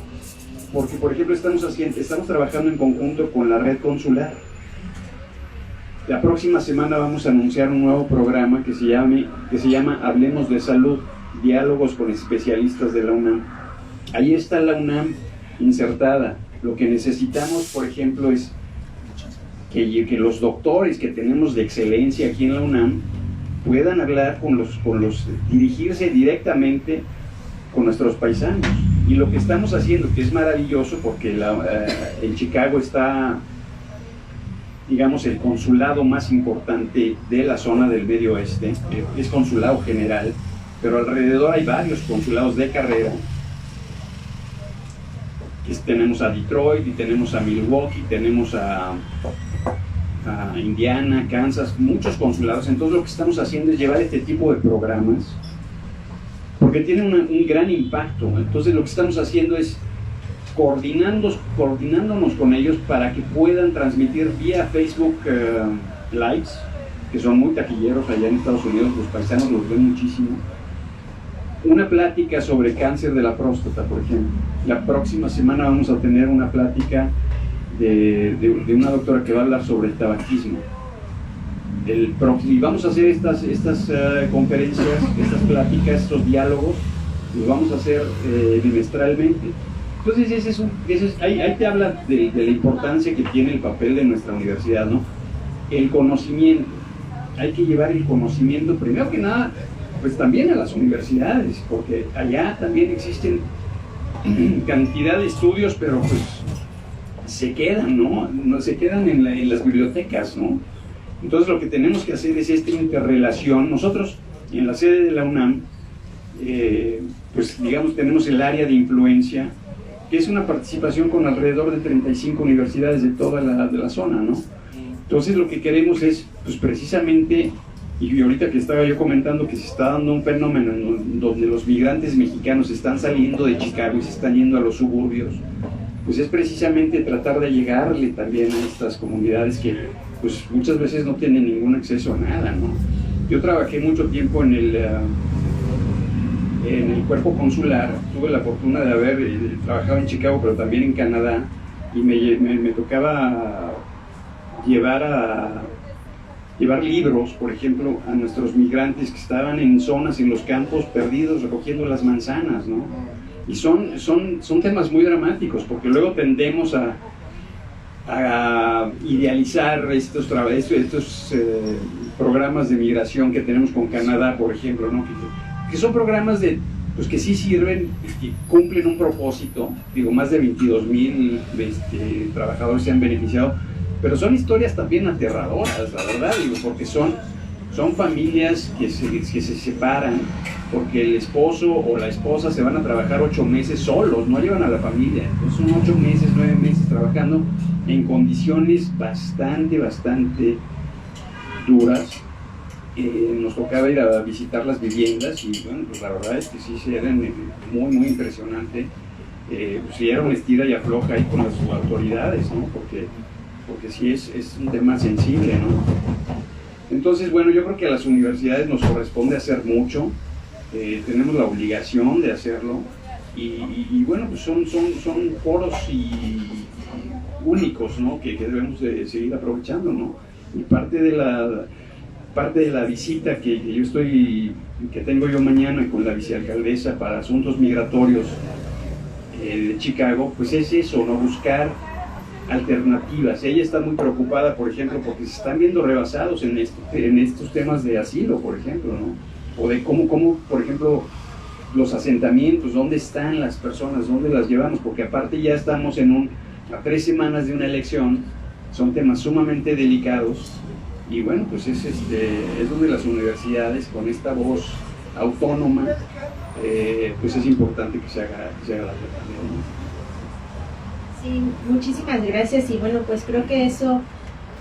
porque por ejemplo estamos trabajando en conjunto con la red consular. La próxima semana vamos a anunciar un nuevo programa que se llama Hablemos de Salud, diálogos con especialistas de la UNAM. Ahí está la UNAM insertada. Lo que necesitamos, por ejemplo, es que los doctores que tenemos de excelencia aquí en la UNAM puedan hablar dirigirse directamente con nuestros paisanos. Y lo que estamos haciendo, que es maravilloso, porque en Chicago está, digamos, el consulado más importante de la zona del Medio Oeste, es consulado general, pero alrededor hay varios consulados de carrera. Tenemos a Detroit, y tenemos a Milwaukee, tenemos a Indiana, Kansas, muchos consulados. Entonces lo que estamos haciendo es llevar este tipo de programas, porque tienen un gran impacto. Entonces lo que estamos haciendo es coordinándonos con ellos para que puedan transmitir vía Facebook Lives, que son muy taquilleros allá en Estados Unidos, los paisanos los ven muchísimo. una plática sobre cáncer de la próstata, por ejemplo. La próxima semana vamos a tener una plática de una doctora que va a hablar sobre el tabaquismo. Y vamos a hacer estas conferencias, estas pláticas, estos diálogos, los vamos a hacer bimestralmente. Entonces ahí te habla de la importancia que tiene el papel de nuestra universidad, ¿no? El conocimiento. Hay que llevar el conocimiento, primero que nada, pues también a las universidades, porque allá también existen cantidad de estudios, pero pues se quedan, ¿no? Se quedan en las bibliotecas, ¿no? Entonces lo que tenemos que hacer es esta interrelación. Nosotros, en la sede de la UNAM, pues digamos tenemos el área de influencia, que es una participación con alrededor de 35 universidades de toda la zona, ¿no? Entonces lo que queremos es, pues precisamente, y ahorita que estaba yo comentando que se está dando un fenómeno en donde los migrantes mexicanos están saliendo de Chicago y se están yendo a los suburbios, pues es precisamente tratar de llegarle también a estas comunidades que pues muchas veces no tienen ningún acceso a nada, ¿no? Yo trabajé mucho tiempo en el cuerpo consular, tuve la fortuna de haber trabajado en Chicago, pero también en Canadá, y me tocaba llevar libros, por ejemplo, a nuestros migrantes que estaban en zonas, en los campos perdidos, recogiendo las manzanas, ¿no? Y son temas muy dramáticos, porque luego tendemos a idealizar estos programas de migración que tenemos con Canadá, por ejemplo, ¿no? Que son programas pues que sí sirven, que cumplen un propósito. Digo, más de 22,000 trabajadores se han beneficiado, pero son historias también aterradoras, la verdad, digo, porque son familias que se separan porque el esposo o la esposa se van a trabajar 8 meses solos, no llevan a la familia. Entonces son 8 meses, 9 meses trabajando en condiciones bastante duras. Nos tocaba ir a visitar las viviendas y bueno, pues la verdad es que sí se eran muy impresionante. Pues sí era un estira y afloja ahí con las autoridades, ¿no? Porque sí es un tema sensible, ¿no? Entonces, bueno, yo creo que a las universidades nos corresponde hacer mucho, tenemos la obligación de hacerlo, y bueno, pues son foros únicos, ¿no? que debemos de seguir aprovechando, ¿no? Y parte de la visita que tengo yo mañana con la vicealcaldesa para asuntos migratorios de Chicago, pues es eso, ¿no? Buscar alternativas. Ella está muy preocupada, por ejemplo, porque se están viendo rebasados en estos temas de asilo, por ejemplo, ¿no? O de cómo, por ejemplo, los asentamientos, dónde están las personas, dónde las llevamos, porque aparte ya estamos a 3 semanas de una elección, son temas sumamente delicados, y bueno, pues es donde las universidades, con esta voz autónoma, pues es importante que se haga la tarea, ¿no? Sí, muchísimas gracias, y bueno, pues creo que eso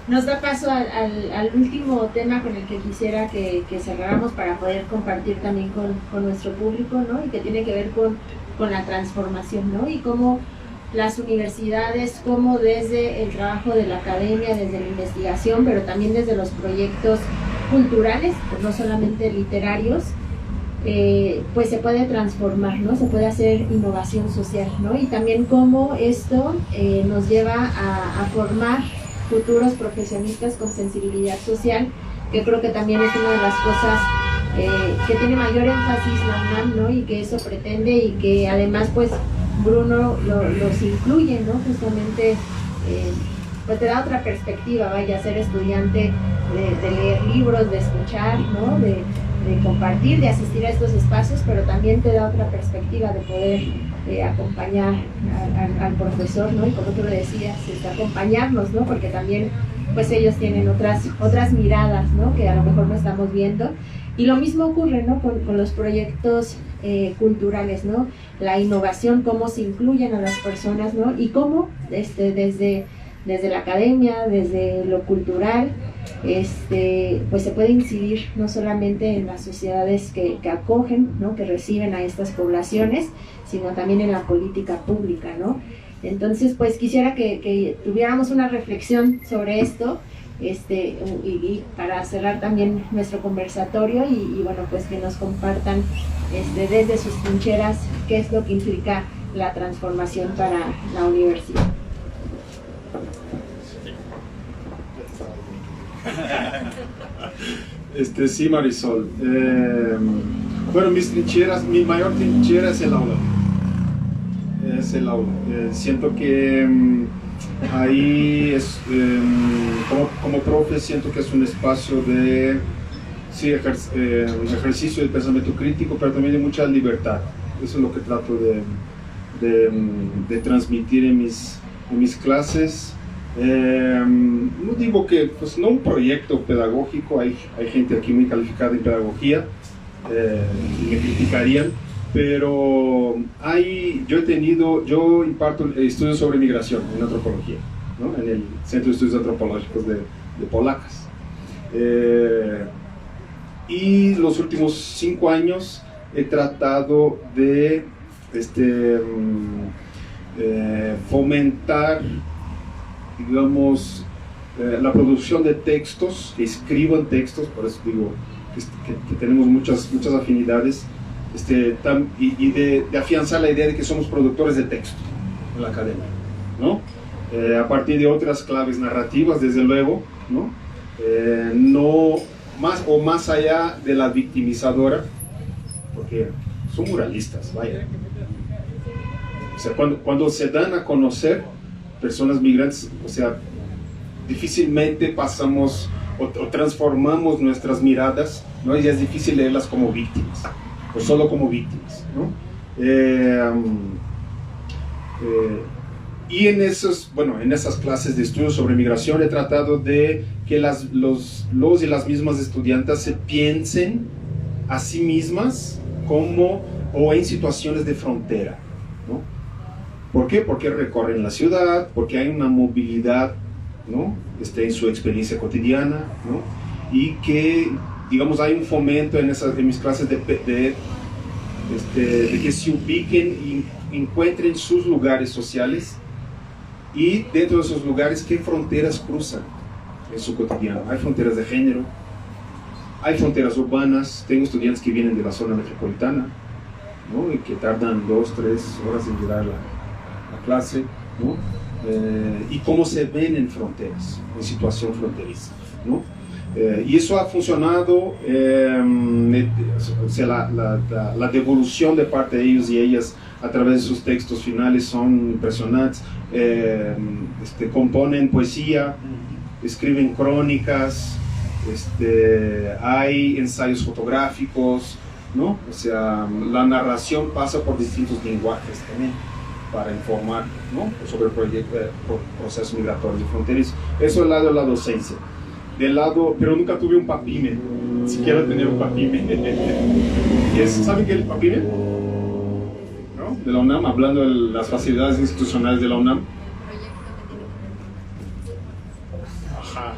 nos da paso al último tema con el que quisiera que cerráramos para poder compartir también con nuestro público, ¿no? Y que tiene que ver con la transformación, ¿no? Y cómo las universidades, como desde el trabajo de la academia, desde la investigación, pero también desde los proyectos culturales, pues no solamente literarios, pues se puede transformar, ¿no? Se puede hacer innovación social, ¿no? Y también cómo esto nos lleva a formar futuros profesionistas con sensibilidad social, que creo que también es una de las cosas que tiene mayor énfasis la UNAM, ¿no? Y que eso pretende, y que además pues Bruno los incluye, ¿no? Justamente pues te da otra perspectiva, vaya, ser estudiante, de leer libros, de escuchar, ¿no? De compartir, de asistir a estos espacios, pero también te da otra perspectiva de poder acompañar al profesor, ¿no? Y como tú lo decías, acompañarnos, ¿no? Porque también pues ellos tienen otras miradas, ¿no? Que a lo mejor no estamos viendo. Y lo mismo ocurre, ¿no? Con los proyectos culturales, ¿no? La innovación, cómo se incluyen a las personas, ¿no? Y cómo desde la academia, desde lo cultural, pues se puede incidir no solamente en las sociedades que acogen, ¿no? Que reciben a estas poblaciones, sino también en la política pública, ¿no? Entonces, pues quisiera que tuviéramos una reflexión sobre esto, y para cerrar también nuestro conversatorio y bueno, pues que nos compartan desde sus trincheras qué es lo que implica la transformación para la universidad. Sí, Marisol. Bueno, mi mayor trinchera es el aula. Siento que ahí como profe siento que es un espacio de un ejercicio de pensamiento crítico, pero también de mucha libertad. Eso es lo que trato de transmitir en mis clases. No digo que, pues no un proyecto pedagógico, hay gente aquí muy calificada en pedagogía y me criticarían, pero yo imparto estudios sobre migración en antropología, ¿no? En el Centro de Estudios Antropológicos de Polacas. Y los últimos 5 años he tratado de fomentar, digamos, la producción de textos, que escriban textos, por eso digo que tenemos muchas afinidades, y de afianzar la idea de que somos productores de texto en la academia, ¿no? A partir de otras claves narrativas, desde luego, ¿no? No más allá de la victimizadora, porque son muralistas, vaya. O sea, cuando se dan a conocer personas migrantes, o sea, difícilmente pasamos o transformamos nuestras miradas, ¿no? Y es difícil leerlas como víctimas, o solo como víctimas, ¿no? Y en esas clases de estudios sobre migración he tratado de que los y las mismas estudiantes se piensen a sí mismas o en situaciones de frontera, ¿no? ¿Por qué? Porque recorren la ciudad, porque hay una movilidad, ¿no? En su experiencia cotidiana, ¿no? Y que, digamos, hay un fomento en mis clases de que se ubiquen y encuentren sus lugares sociales, y dentro de esos lugares, ¿qué fronteras cruzan en su cotidiano? Hay fronteras de género, hay fronteras urbanas. Tengo estudiantes que vienen de la zona metropolitana, ¿no? Y que tardan 2-3 horas en llegar a la clase, ¿no? Y cómo se ven en fronteras, en situación fronteriza, ¿no? Y eso ha funcionado, o sea, la devolución de parte de ellos y ellas a través de sus textos finales son impresionantes. Componen poesía, escriben crónicas, hay ensayos fotográficos, ¿no? O sea, la narración pasa por distintos lenguajes también para informar, ¿no? Sobre el proceso migratorio y fronterizo. Eso del lado de la docencia. Pero nunca tuve un papime, ni siquiera tener un papime. ¿Saben qué es el papime? ¿No? De la UNAM, hablando de las facilidades institucionales de la UNAM. Ajá.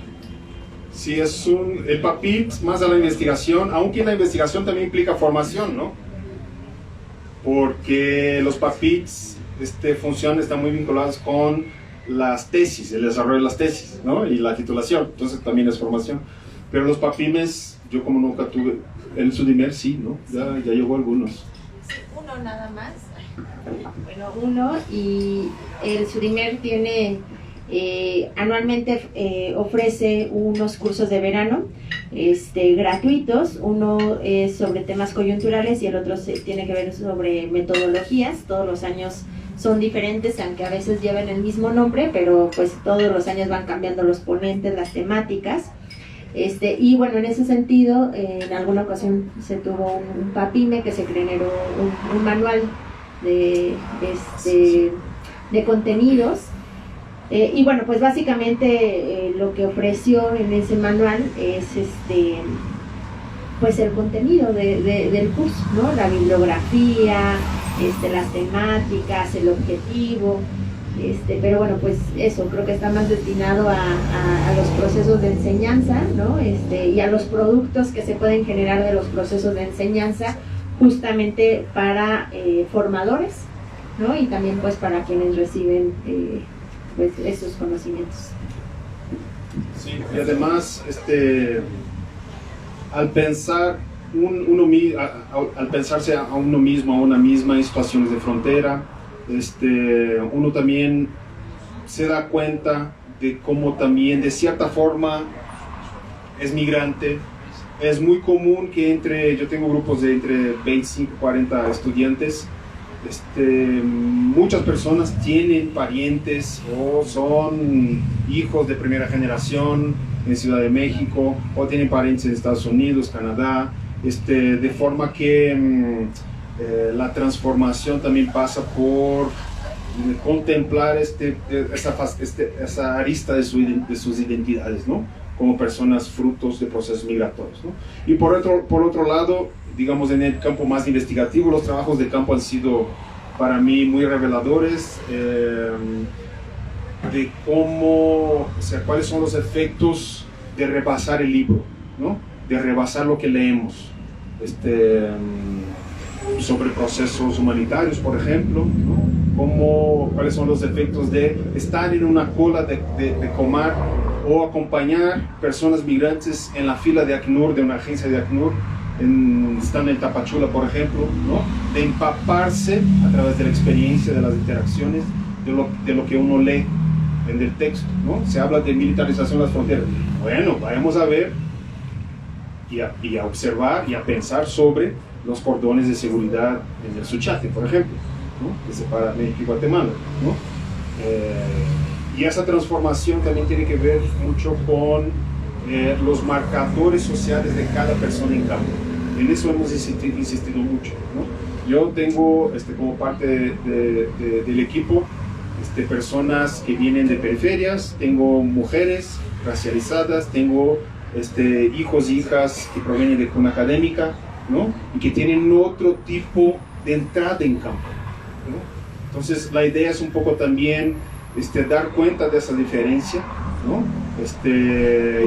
Sí, el papim más a la investigación, aunque la investigación también implica formación, ¿no? Porque los papits, funciones están muy vinculadas con las tesis, el desarrollo de las tesis, ¿no? Y la titulación, entonces también es formación. Pero los papimes, yo como nunca tuve, el Sudimer sí, ¿no? Ya llevo algunos. Uno nada más. Bueno, uno, y el Sudimer tiene, anualmente ofrece unos cursos de verano gratuitos. Uno es sobre temas coyunturales y el otro tiene que ver sobre metodologías. Todos los años son diferentes, aunque a veces llevan el mismo nombre, pero pues todos los años van cambiando los ponentes, las temáticas. Y bueno, en ese sentido, en alguna ocasión se tuvo un papime que se generó un manual de contenidos. Y bueno, pues básicamente lo que ofreció en ese manual es pues el contenido del curso, ¿no? La bibliografía, las temáticas, el objetivo, pero bueno, pues eso creo que está más destinado a los procesos de enseñanza, ¿no? Y a los productos que se pueden generar de los procesos de enseñanza, justamente para formadores, ¿no? Y también pues para quienes reciben pues esos conocimientos. Sí, y además, al pensar al pensarse a uno mismo, a una misma en situaciones de frontera, uno también se da cuenta de cómo también de cierta forma es migrante. Es muy común que yo tengo grupos de entre 25 y 40 estudiantes, muchas personas tienen parientes o son hijos de primera generación en Ciudad de México o tienen parientes en Estados Unidos, Canadá, de forma que la transformación también pasa por contemplar esa arista de sus identidades, ¿no? Como personas frutos de procesos migratorios, ¿no? Y por otro lado, digamos, en el campo más investigativo, los trabajos de campo han sido para mí muy reveladores de cómo, cuáles son los efectos de rebasar el libro, ¿no? De rebasar lo que leemos, sobre procesos humanitarios, por ejemplo, ¿no? Cuáles son los efectos de estar en una cola de Comar o acompañar personas migrantes en la fila de ACNUR, de una agencia de ACNUR, están en Tapachula, por ejemplo, ¿no? De empaparse a través de la experiencia, de las interacciones, de lo que uno lee en el texto, ¿no? Se habla de militarización de las fronteras. Bueno, vayamos a ver y a observar y a pensar sobre los cordones de seguridad en el Suchiate, por ejemplo, ¿no? Que separa México y Guatemala, ¿no? Y esa transformación también tiene que ver mucho con los marcadores sociales de cada persona en campo. En eso hemos insistido mucho, ¿no? Yo tengo como parte del equipo personas que vienen de periferias, tengo mujeres racializadas, tengo hijos e hijas que provienen de cuna académica, ¿no? Y que tienen otro tipo de entrada en campo, ¿no? Entonces la idea es un poco también dar cuenta de esa diferencia, ¿no?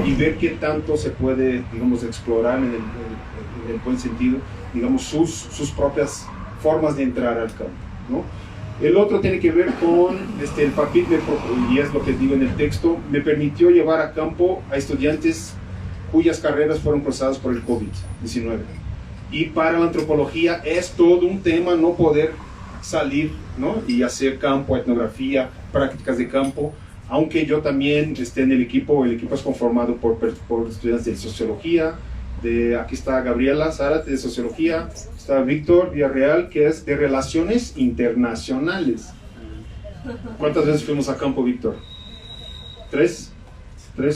Y ver qué tanto se puede, digamos, explorar en el buen sentido, digamos, sus propias formas de entrar al campo, ¿no? El otro tiene que ver con el papel, y es lo que digo en el texto, me permitió llevar a campo a estudiantes cuyas carreras fueron cruzadas por el COVID-19. Y para la antropología es todo un tema no poder salir, ¿no? Y hacer campo, etnografía, prácticas de campo, aunque yo también esté en el equipo es conformado por estudiantes de sociología, aquí está Gabriela Zárate de sociología, está Víctor Villarreal, que es de relaciones internacionales. ¿Cuántas veces fuimos a campo, Víctor? 3,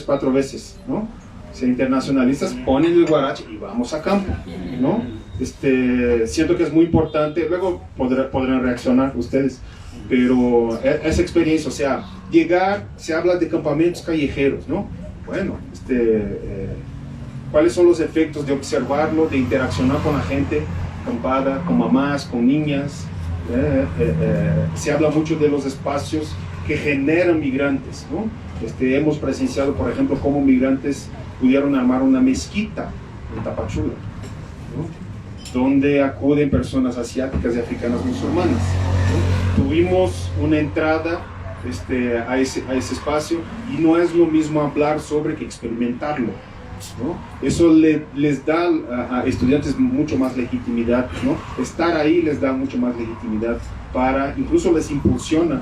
4 veces, ¿no? Si internacionalistas ponen el guarache y vamos a campo, ¿no? Siento que es muy importante, luego podrán reaccionar ustedes, pero esa experiencia, o sea, llegar, se habla de campamentos callejeros, ¿no? Bueno, ¿cuáles son los efectos de observarlo, de interaccionar con la gente acampada, con mamás, con niñas? Se habla mucho de los espacios que generan migrantes, ¿no? Hemos presenciado, por ejemplo, cómo migrantes pudieron armar una mezquita en Tapachula, ¿no? Donde acuden personas asiáticas y africanas musulmanas, ¿no? Tuvimos una entrada a ese espacio y no es lo mismo hablar sobre que experimentarlo, ¿no? Eso les da a estudiantes mucho más legitimidad, ¿no? Estar ahí les da mucho más legitimidad incluso les impulsiona,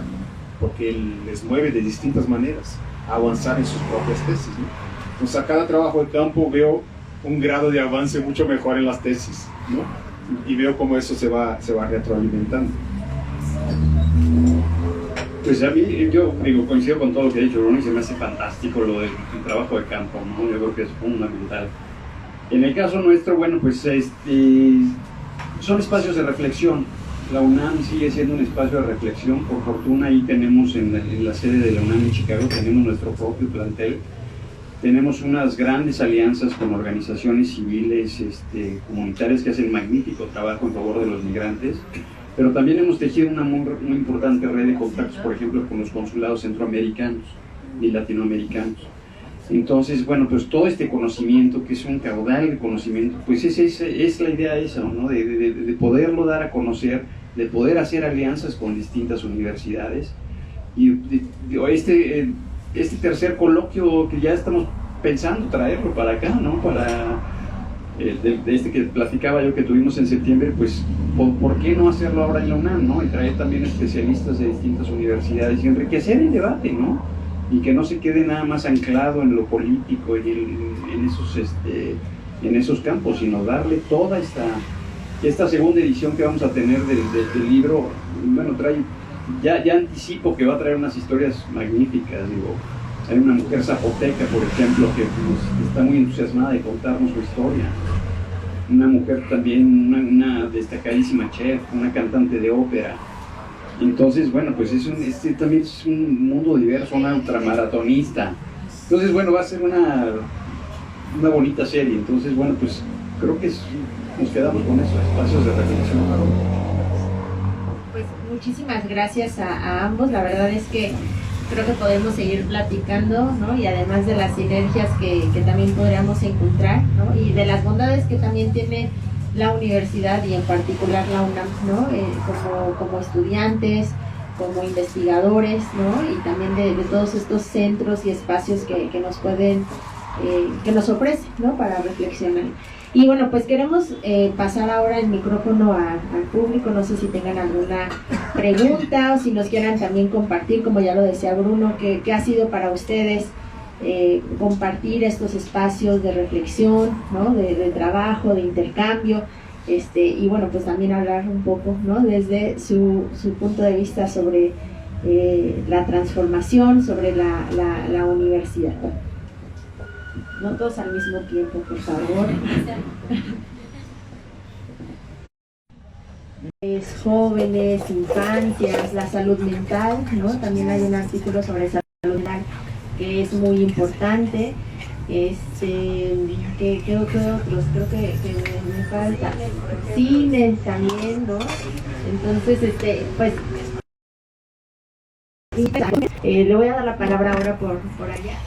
porque les mueve de distintas maneras a avanzar en sus propias tesis, ¿no? Entonces a cada trabajo de campo veo un grado de avance mucho mejor en las tesis, ¿no? Y veo cómo eso se va retroalimentando. Pues a mí, yo digo, coincido con todo lo que ha dicho Bruno y se me hace fantástico lo del trabajo de campo, ¿no? Yo creo que es fundamental. En el caso nuestro, bueno, pues son espacios de reflexión. La UNAM sigue siendo un espacio de reflexión. Por fortuna ahí tenemos en la sede de la UNAM en Chicago, tenemos nuestro propio plantel. Tenemos unas grandes alianzas con organizaciones civiles, comunitarias que hacen magnífico trabajo en favor de los migrantes, pero también hemos tejido una muy importante red de contactos, por ejemplo, con los consulados centroamericanos y latinoamericanos. Entonces, bueno, pues todo este conocimiento, que es un caudal de conocimiento, pues es la idea esa, ¿no? De poderlo dar a conocer, de poder hacer alianzas con distintas universidades. Y este tercer coloquio que ya estamos pensando traerlo para acá, ¿no? Para de este que platicaba yo que tuvimos en septiembre, pues ¿por qué no hacerlo ahora en la UNAM, ¿no? Y traer también especialistas de distintas universidades y enriquecer el debate, ¿no? Y que no se quede nada más anclado en lo político y en esos campos, sino darle toda esta segunda edición que vamos a tener del libro. Bueno, ya anticipo que va a traer unas historias magníficas. Digo, hay una mujer zapoteca, por ejemplo, que está muy entusiasmada de contarnos su historia. Una mujer también, una destacadísima chef, una cantante de ópera. Entonces, bueno, pues también es un mundo diverso, una ultramaratonista. Entonces, bueno, va a ser una bonita serie. Entonces, bueno, pues creo que nos quedamos con esos espacios de reflexión. Pues muchísimas gracias a ambos. La verdad es que creo que podemos seguir platicando, ¿no? Y además de las sinergias que también podríamos encontrar, ¿no? Y de las bondades que también tiene la universidad y en particular la UNAM, ¿no? Como estudiantes, como investigadores, ¿no? Y también de todos estos centros y espacios que nos pueden, que nos ofrecen, ¿no? Para reflexionar. Y bueno, pues queremos pasar ahora el micrófono al público. No sé si tengan alguna pregunta o si nos quieran también compartir, como ya lo decía Bruno, qué ha sido para ustedes compartir estos espacios de reflexión, ¿no? de trabajo, de intercambio, y bueno, pues también hablar un poco, ¿no? Desde su punto de vista sobre la transformación, sobre la universidad. No todos al mismo tiempo, por favor. Jóvenes, infancias, la salud mental, ¿no? También hay un artículo sobre salud mental que es muy importante. ¿Qué otros? Creo que me falta. Cine también, ¿no? Entonces, pues le voy a dar la palabra ahora por allá.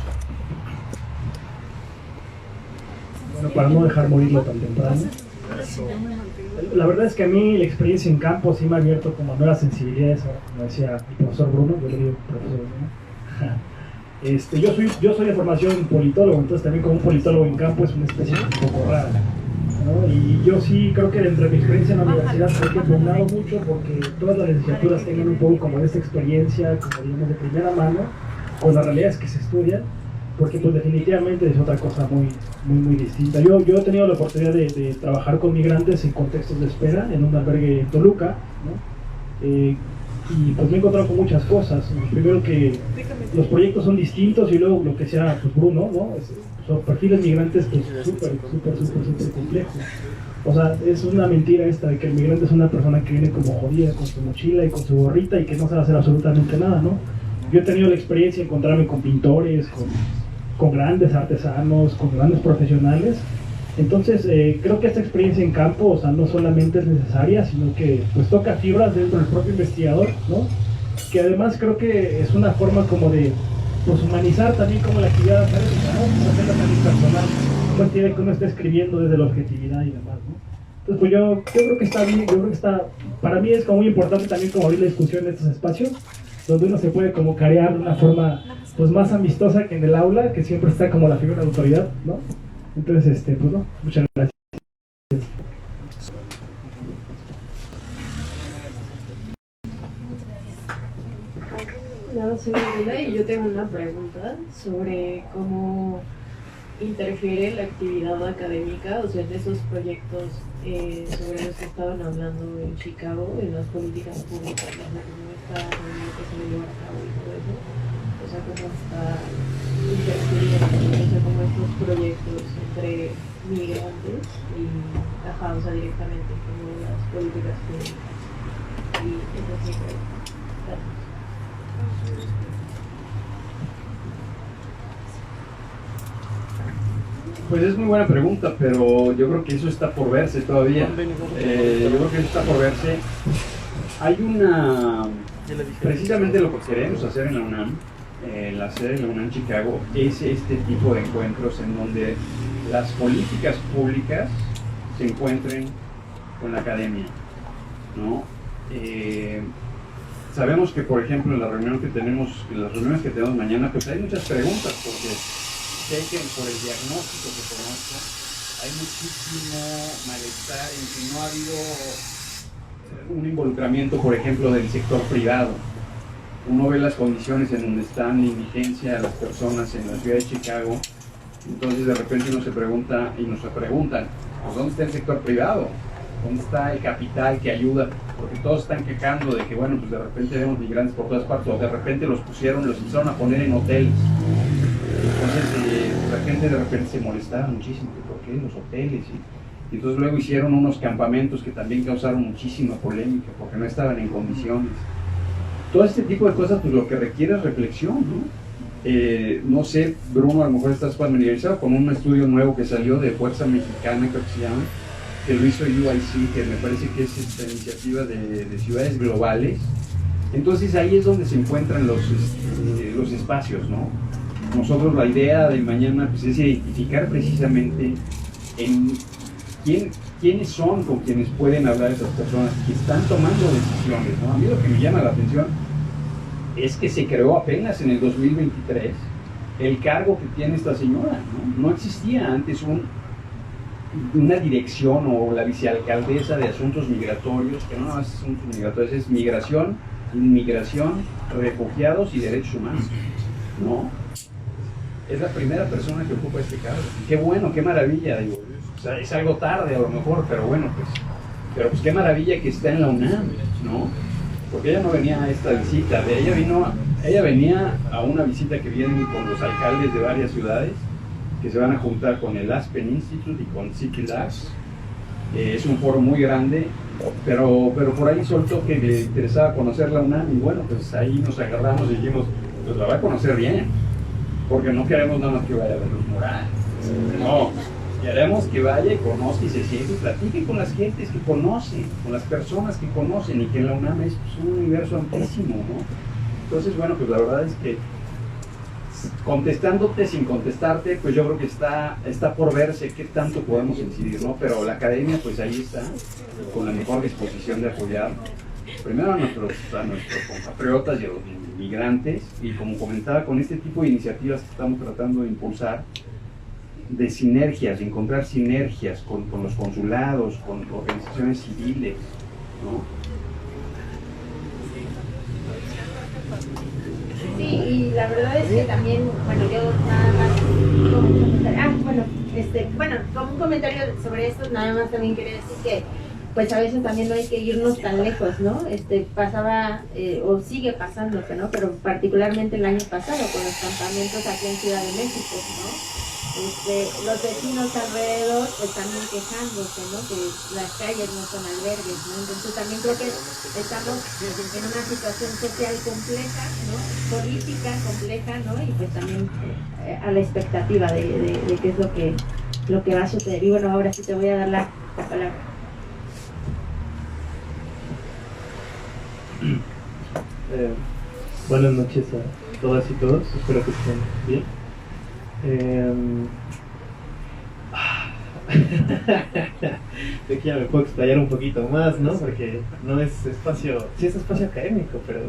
Bueno, para no dejar morirlo tan temprano. La verdad es que a mí la experiencia en campo sí me ha abierto como nuevas sensibilidades, como decía el profesor Bruno, yo le digo profesor Bruno. Yo soy de formación politólogo, entonces también como un politólogo en campo es una especie un poco rara, ¿no? Y yo sí creo que dentro de mi experiencia en la universidad hay que pugnado mucho porque todas las licenciaturas tengan un poco como esta experiencia, como digamos de primera mano, con las realidades que se estudian, porque pues definitivamente es otra cosa muy distinta. Yo he tenido la oportunidad de trabajar con migrantes en contextos de espera en un albergue en Toluca, ¿no? Y pues me he encontrado con muchas cosas. Primero que los proyectos son distintos y luego lo que sea pues Bruno, ¿no? Son perfiles migrantes pues súper complejos. O sea, es una mentira esta de que el migrante es una persona que viene como jodida con su mochila y con su gorrita y que no sabe hacer absolutamente nada, ¿no? Yo he tenido la experiencia de encontrarme con pintores, con grandes artesanos, con grandes profesionales. Entonces creo que esta experiencia en campo, o sea, no solamente es necesaria, sino que pues toca fibras dentro del propio investigador, ¿no? Que además creo que es una forma como de pues humanizar también como la actividad académica, ¿no? Hacerla también personal, pues tiene que uno está escribiendo desde la objetividad y demás, ¿no? Entonces pues yo creo que está bien, yo creo que está, para mí es como muy importante también como abrir la discusión en estos espacios, donde uno se puede como carear de una forma pues más amistosa que en el aula, que siempre está como la figura de autoridad, ¿no? Entonces, pues no, muchas gracias. Hola, soy Marina y yo tengo una pregunta sobre cómo interfiere la actividad académica, o sea, en esos proyectos sobre los que estaban hablando en Chicago, en las políticas públicas, cómo está lo que se lleva a cabo y todo eso, o sea, cómo está interfiriendo, o sea, como estos proyectos entre migrantes y, o sea, directamente como las políticas públicas. Y esa es mi pregunta. Gracias. Pues es muy buena pregunta, pero yo creo que eso está por verse todavía. Yo creo que eso está por verse. Hay precisamente lo que queremos hacer en la UNAM, la sede de la UNAM Chicago, es este tipo de encuentros en donde las políticas públicas se encuentren con la academia, ¿no? sabemos que, por ejemplo, en las reuniones que tenemos mañana, pues hay muchas preguntas, porque sé que por el diagnóstico que conozco, hay muchísimo malestar en que no ha habido un involucramiento, por ejemplo, del sector privado. Uno ve las condiciones en donde están en indigencia las personas en la ciudad de Chicago, entonces de repente uno se pregunta y nos preguntan, pues ¿dónde está el sector privado? ¿Dónde está el capital que ayuda? Porque todos están quejando de que, bueno, pues de repente vemos migrantes por todas partes, o de repente los empezaron a poner en hoteles. Entonces la gente de repente se molestaba muchísimo, ¿por qué los hoteles? Y entonces luego hicieron unos campamentos que también causaron muchísima polémica, porque no estaban en condiciones. Todo este tipo de cosas, pues lo que requiere es reflexión, ¿no? No sé, Bruno, a lo mejor estás familiarizado con un estudio nuevo que salió de Fuerza Mexicana, creo que se llama, que lo hizo UIC, que me parece que es esta iniciativa de ciudades globales. Entonces ahí es donde se encuentran los espacios, ¿no? Nosotros la idea de mañana pues, es identificar precisamente en quiénes son con quienes pueden hablar esas personas que están tomando decisiones, ¿no? A mí lo que me llama la atención es que se creó apenas en el 2023 el cargo que tiene esta señora, ¿no? No existía antes una dirección o la vicealcaldesa de asuntos migratorios, que no es asuntos migratorios, es migración, inmigración, refugiados y derechos humanos, ¿no? Es la primera persona que ocupa este cargo. Qué bueno, qué maravilla, digo. O sea, es algo tarde a lo mejor, pero bueno, pues qué maravilla que está en la UNAM, ¿no? Porque ella no venía a esta visita, ella venía a una visita que vienen con los alcaldes de varias ciudades, que se van a juntar con el Aspen Institute y con City Labs. Es un foro muy grande, pero por ahí soltó que le interesaba conocer la UNAM y bueno, pues ahí nos agarramos y dijimos, pues la va a conocer bien, porque no queremos nada más que vaya a ver los Morales, no, queremos que vaya y conozca y se siente y platique con las gentes que conocen, con las personas que conocen, y que en la UNAM es pues, un universo amplísimo, ¿no? Entonces, bueno, pues la verdad es que contestándote sin contestarte, pues yo creo que está por verse qué tanto podemos incidir, ¿no? Pero la academia, pues ahí está, con la mejor disposición de apoyar, primero a nuestros compatriotas y a los migrantes, y como comentaba, con este tipo de iniciativas que estamos tratando de impulsar, de sinergias, de encontrar sinergias con los consulados, con organizaciones civiles, ¿no? Sí, y la verdad es que también, bueno, yo nada más como un comentario, como un comentario sobre esto, nada más también quería decir que pues a veces también no hay que irnos tan lejos, ¿no? Pasaba, o sigue pasándose, ¿no? Pero particularmente el año pasado con los campamentos aquí en Ciudad de México, ¿no? Los vecinos alrededor pues también quejándose, ¿no? Que las calles no son albergues, ¿no? Entonces también creo que estamos en una situación social compleja, ¿no? Política compleja, ¿no? Y pues también a la expectativa de qué es lo que va a suceder. Y bueno, ahora sí te voy a dar la palabra. Buenas noches a todas y todos, espero que estén bien. De que ya me puedo explayar un poquito más, ¿no? Porque no es espacio, sí es espacio académico, pero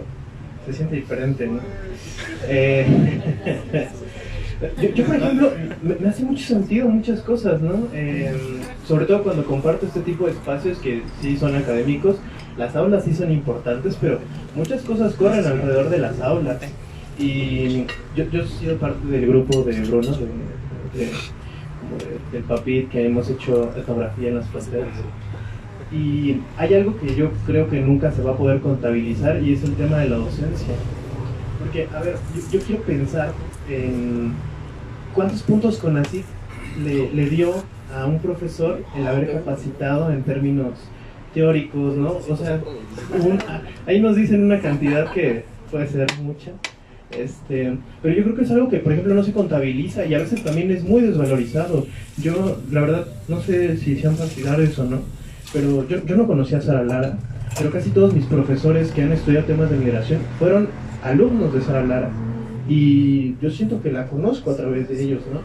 se siente diferente, ¿no? Yo por ejemplo, me hace mucho sentido muchas cosas, ¿no? Sobre todo cuando comparto este tipo de espacios que sí son académicos. Las aulas sí son importantes, pero muchas cosas corren alrededor de las aulas. Y yo he sido parte del grupo de Bruno, del PAPIT, que hemos hecho etnografía en las fronteras. Y hay algo que yo creo que nunca se va a poder contabilizar, y es el tema de la docencia. Porque, a ver, yo quiero pensar en cuántos puntos CONACYT le dio a un profesor el haber capacitado en términos teóricos, ¿no? O sea, ahí nos dicen una cantidad que puede ser mucha. Pero yo creo que es algo que, por ejemplo, no se contabiliza y a veces también es muy desvalorizado. Yo, la verdad, no sé si sean partidarios o no, pero yo no conocía a Sara Lara, pero casi todos mis profesores que han estudiado temas de migración fueron alumnos de Sara Lara, y yo siento que la conozco a través de ellos, ¿no?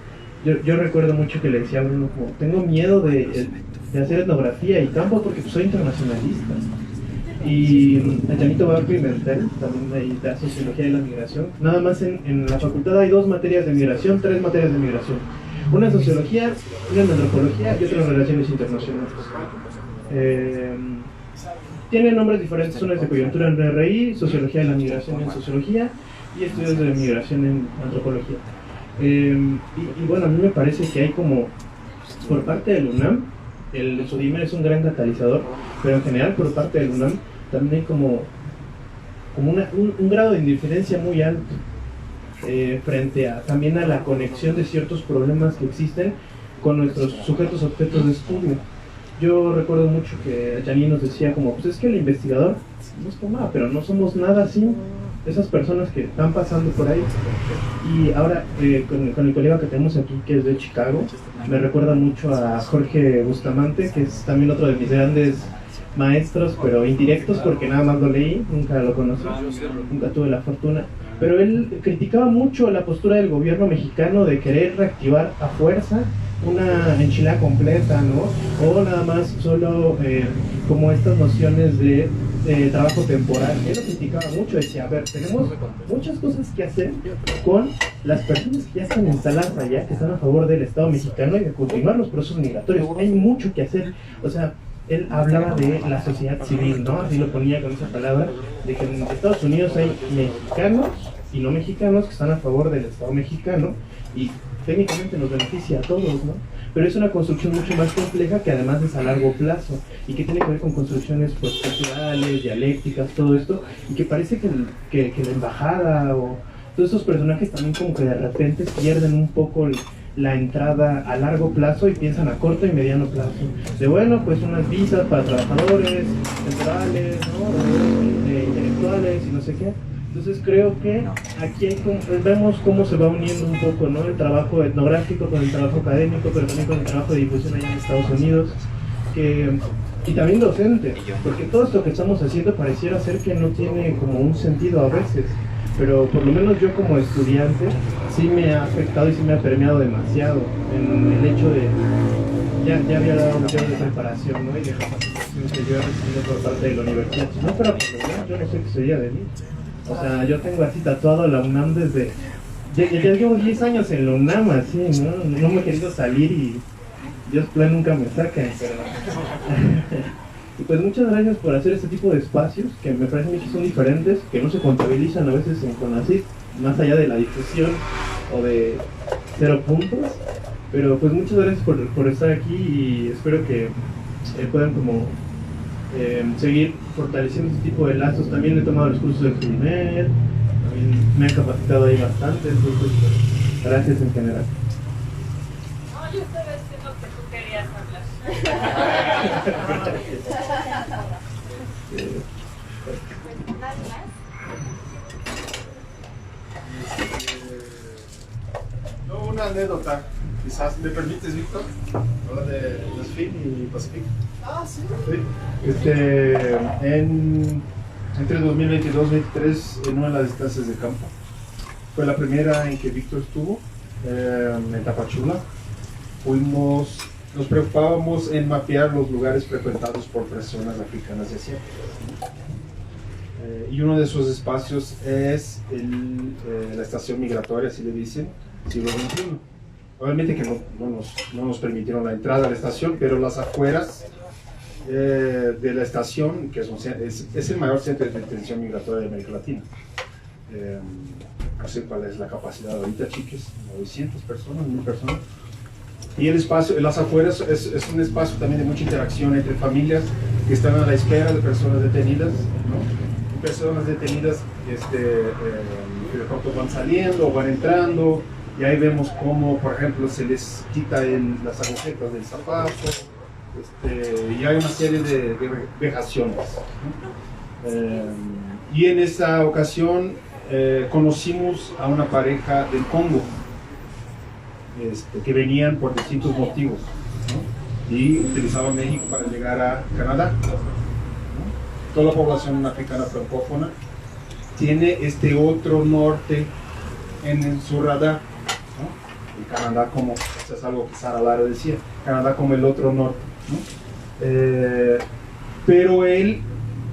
Yo recuerdo mucho que le decía a Bruno, como, tengo miedo de hacer etnografía y campo porque soy internacionalista. y Janito va a Pimentel, también ahí da Sociología de la Migración. Nada más en la facultad hay 2 materias de migración, 3 materias de migración. Una en Sociología, una en Antropología y otra en Relaciones Internacionales. Tienen nombres diferentes, una es de coyuntura en RI, Sociología de la Migración en Sociología y Estudios de Migración en Antropología. Y bueno, a mí me parece que hay como, por parte del UNAM, el SODIMER es un gran catalizador, pero en general por parte del UNAM también hay como un grado de indiferencia muy alto frente a también a la conexión de ciertos problemas que existen con nuestros sujetos objetos de estudio. Yo recuerdo mucho que Janine nos decía como, pues es que el investigador no es como nada, pero no somos nada sin esas personas que están pasando por ahí. Y ahora con el colega que tenemos aquí, que es de Chicago, me recuerda mucho a Jorge Bustamante, que es también otro de mis grandes maestros, pero indirectos porque nada más lo leí, nunca lo conocí, nunca tuve la fortuna. Pero él criticaba mucho la postura del gobierno mexicano de querer reactivar a fuerza una enchilada completa, ¿no? O nada más solo como estas nociones de trabajo temporal. Él lo criticaba mucho, decía, a ver, tenemos muchas cosas que hacer con las personas que ya están instaladas allá, que están a favor del Estado mexicano y de continuar los procesos migratorios. Hay mucho que hacer, o sea, él hablaba de la sociedad civil, ¿no? Así lo ponía con esa palabra, de que en Estados Unidos hay mexicanos y no mexicanos que están a favor del Estado mexicano y técnicamente nos beneficia a todos, ¿no? Pero es una construcción mucho más compleja que además es a largo plazo y que tiene que ver con construcciones pues, culturales, dialécticas, todo esto, y que parece que la embajada o todos esos personajes también como que de repente pierden un poco la entrada a largo plazo y piensan a corto y mediano plazo. De bueno, pues unas visas para trabajadores, temporales, ¿no? Intelectuales y no sé qué. Entonces creo que aquí hay vemos cómo se va uniendo un poco, ¿no? El trabajo etnográfico con el trabajo académico, pero también con el trabajo de difusión allá en Estados Unidos, y también docente, porque todo esto que estamos haciendo pareciera ser que no tiene como un sentido a veces, pero por lo menos yo como estudiante sí me ha afectado y sí me ha permeado demasiado en el hecho de ya había dado un de preparación, ¿no? Y de capacitación que yo he recibido por parte de la universidad. Si no fuera por lo menos, yo no sé qué sería de mí. O sea, yo tengo así tatuado la UNAM desde... Ya llevo 10 años en la UNAM, así, ¿no? No me he querido salir y Dios plan nunca me saca, pero... Y pues muchas gracias por hacer este tipo de espacios que me parecen que son diferentes, que no se contabilizan a veces en CONACYT, más allá de la difusión o de 0 puntos. Pero pues muchas gracias por estar aquí y espero que puedan como... seguir fortaleciendo este tipo de lazos. También he tomado los cursos de primer, también me han capacitado ahí bastante, entonces gracias en general. No, yo estaba diciendo que tú querías hablar. No, una anécdota, quizás, ¿me permites, Víctor? Hablar de los FIN y Pacific. Ah, sí. Sí. Entre 2022 y 2023, en una de las estancias de campo, fue la primera en que Víctor estuvo, en Tapachula. Nos preocupábamos en mapear los lugares frecuentados por personas africanas y asiáticas. Y uno de esos espacios es la estación migratoria, así le dicen, siglo XXI. Obviamente que no nos permitieron la entrada a la estación, pero las afueras de la estación, que es el mayor centro de detención migratoria de América Latina. No sé cuál es la capacidad ahorita, chiques, 900 personas, 1000 personas. Y el espacio, las afueras, es un espacio también de mucha interacción entre familias que están a la espera de personas detenidas, ¿no? Personas detenidas que de pronto van saliendo o van entrando, y ahí vemos cómo, por ejemplo, se les quita las agujetas del zapato, y hay una serie de vejaciones, ¿no? Y en esta ocasión conocimos a una pareja del Congo, que venían por distintos motivos, ¿no? Y utilizaban México para llegar a Canadá, ¿no? Toda la población africana francófona tiene este otro norte en su radar, ¿no? Y Canadá como, eso es algo que Sara Lara decía, Canadá como el otro norte, ¿no? Pero él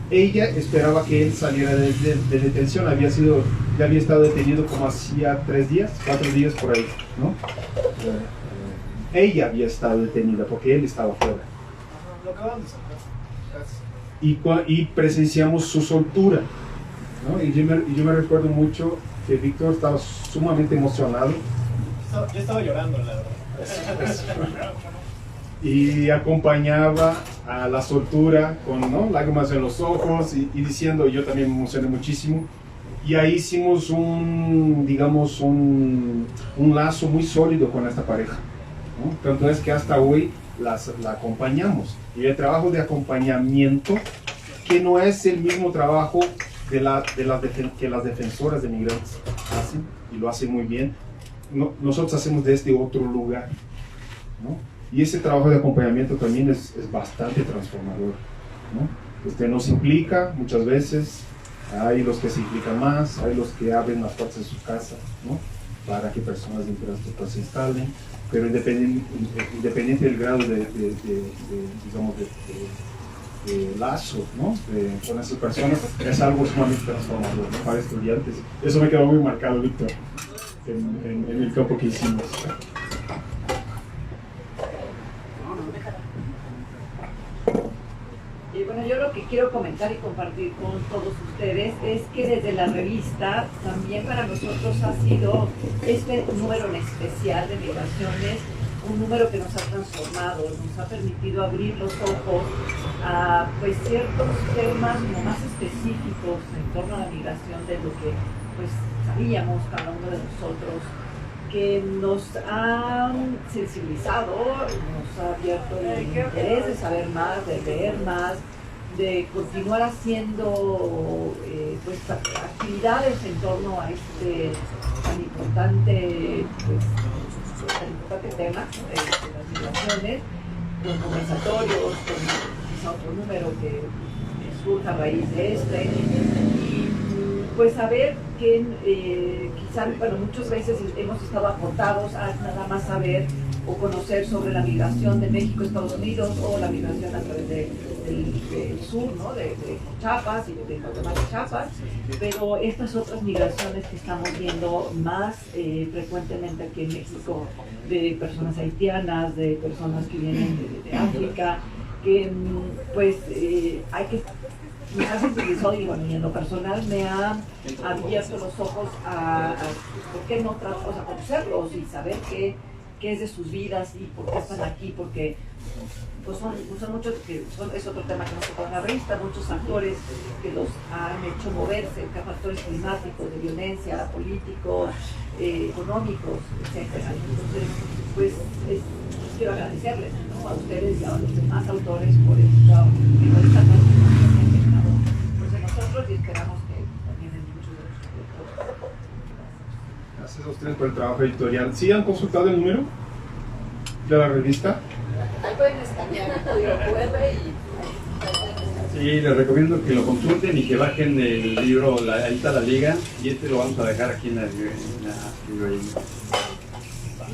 ella esperaba que él saliera de detención, ya había estado detenido como hacía 3 días, 4 días por ahí, ¿no? Ella había estado detenida porque él estaba fuera. Y presenciamos su soltura, ¿no? Y yo me recuerdo mucho que Víctor estaba sumamente emocionado. Yo estaba llorando, la verdad. Y acompañaba a la soltura con, ¿no?, lágrimas en los ojos y diciendo, yo también me emocioné muchísimo. Y ahí hicimos digamos, un lazo muy sólido con esta pareja, ¿no? Tanto es que hasta hoy la acompañamos. Y el trabajo de acompañamiento, que no es el mismo trabajo que las defensoras de migrantes hacen, y lo hacen muy bien, nosotros hacemos desde otro lugar, ¿no? Y ese trabajo de acompañamiento también es bastante transformador, ¿no? Nos implica muchas veces, hay los que se implican más, hay los que abren las puertas de su casa, ¿no?, para que personas de infraestructura se instalen, pero independiente del grado digamos, de lazo, ¿no?, con esas personas, es algo sumamente transformador, ¿no?, para estudiantes. Eso me quedó muy marcado, Víctor, en el campo que hicimos. Bueno, yo lo que quiero comentar y compartir con todos ustedes es que desde la revista también para nosotros ha sido este número en especial de migraciones, un número que nos ha transformado, nos ha permitido abrir los ojos a pues ciertos temas como más específicos en torno a la migración de lo que pues sabíamos cada uno de nosotros, que nos ha sensibilizado, nos ha abierto el interés de saber más, de leer más, de continuar haciendo pues, actividades en torno a este tan importante tema de las migraciones, con conversatorios, con quizá otro número que surja a raíz de este, y pues saber que quizá, bueno, muchas veces hemos estado acotados a nada más saber o conocer sobre la migración de México a Estados Unidos o la migración a través del sur, ¿no?, de Chiapas y de Guatemala y Chiapas, pero estas otras migraciones que estamos viendo más frecuentemente aquí en México, de personas haitianas, de personas que vienen de África, que pues hay que... Me ha sensibilizado y bueno, y en lo personal me ha abierto los ojos a ¿por qué no conocerlos y saber qué es de sus vidas y por qué están aquí? Porque pues son muchos, es otro tema que nos tocó en la revista, muchos factores que los han hecho moverse, factores climáticos, de violencia, políticos, económicos, etc. Entonces, pues quiero agradecerles, ¿no?, a ustedes y a los demás autores por esta transformación nosotros, y esperamos que también en muchos de los proyectos. Gracias a ustedes por el trabajo editorial. ¿Sí han consultado el número de la revista? Ahí pueden escanear el código QR y... Sí, les recomiendo que lo consulten y que bajen el libro, ahí está la liga, y lo vamos a dejar aquí en la librería.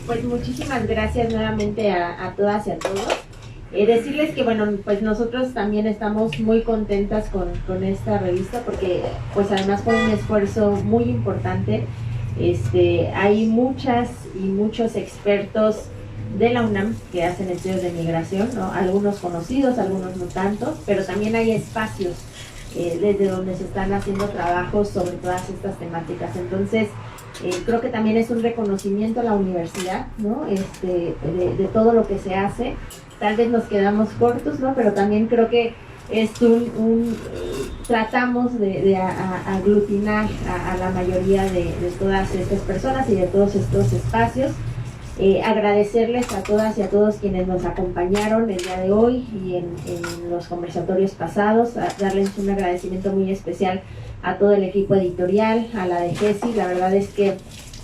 Pues muchísimas gracias nuevamente a todas y a todos. Decirles que bueno, pues nosotros también estamos muy contentas con esta revista porque pues además fue un esfuerzo muy importante. Hay muchas y muchos expertos de la UNAM que hacen estudios de migración, ¿no?, algunos conocidos, algunos no tanto, pero también hay espacios desde donde se están haciendo trabajos sobre todas estas temáticas. Entonces creo que también es un reconocimiento a la universidad, ¿no?, de todo lo que se hace. Tal vez nos quedamos cortos, ¿no?, pero también creo que es tratamos de aglutinar a la mayoría de todas estas personas y de todos estos espacios. Agradecerles a todas y a todos quienes nos acompañaron el día de hoy y en los conversatorios pasados, darles un agradecimiento muy especial a todo el equipo editorial, a la de GESI. La verdad es que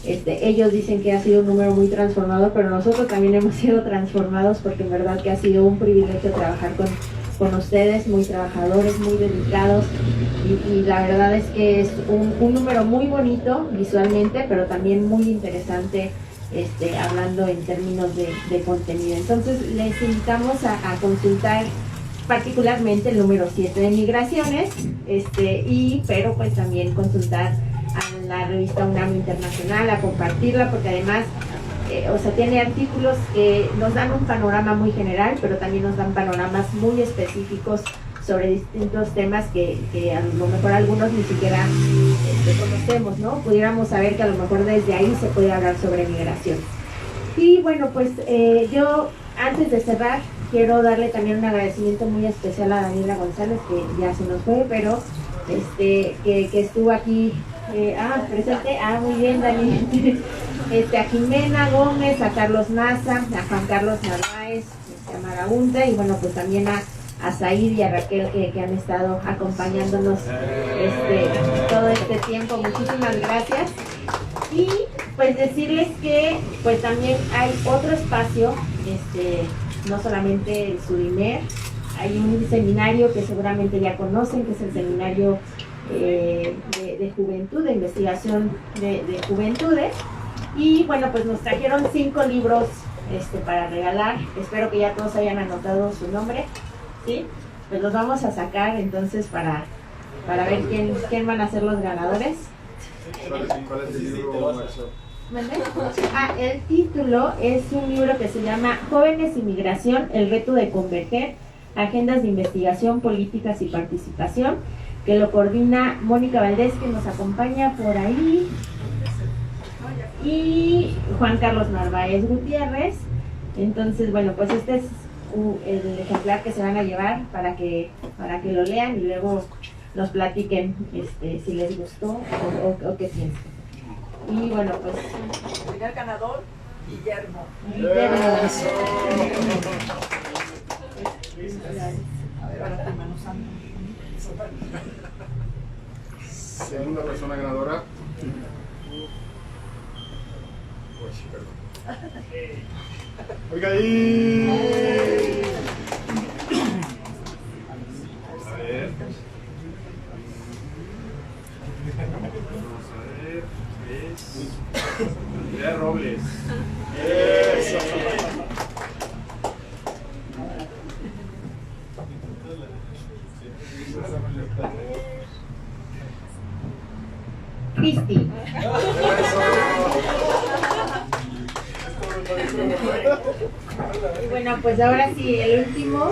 ellos dicen que ha sido un número muy transformador, pero nosotros también hemos sido transformados porque en verdad que ha sido un privilegio trabajar con ustedes, muy trabajadores, muy dedicados, y la verdad es que es un número muy bonito visualmente, pero también muy interesante hablando en términos de contenido. Entonces les invitamos a consultar particularmente el número 7 de migraciones, pero pues también consultar a la revista UNAM Internacional, a compartirla, porque además tiene artículos que nos dan un panorama muy general, pero también nos dan panoramas muy específicos sobre distintos temas que a lo mejor algunos ni siquiera conocemos, ¿no? Pudiéramos saber que a lo mejor desde ahí se puede hablar sobre migración. Y bueno, pues yo antes de cerrar quiero darle también un agradecimiento muy especial a Daniela González, que ya se nos fue, pero que estuvo aquí presente. Muy bien, Dani. A Jimena Gómez, a Carlos Naza, a Juan Carlos Narváez, a Marahunta, y bueno, pues también a Said y a Raquel que han estado acompañándonos todo este tiempo. Muchísimas gracias. Y pues decirles que pues también hay otro espacio, no solamente el Sudimer, hay un seminario que seguramente ya conocen, que es el seminario de juventud, de investigación de juventudes. Y bueno, pues nos trajeron 5 libros para regalar. Espero que ya todos hayan anotado su nombre, ¿sí? Pues los vamos a sacar entonces para ver quién van a ser los ganadores. ¿Cuál es el libro? El título es un libro que se llama Jóvenes y Migración, el reto de converger, agendas de investigación, políticas y participación, que lo coordina Mónica Valdés, que nos acompaña por ahí, y Juan Carlos Narváez Gutiérrez. Entonces, bueno, pues este es el ejemplar que se van a llevar para que lo lean y luego nos platiquen si les gustó o qué piensan. Y bueno, pues el primer ganador, Guillermo. A ver, ahora tu mano santa. Segunda persona ganadora. Perdón. Oiga ahí. A ver. Andrea Robles. Eso. Cristi. Y bueno, pues ahora sí, el último.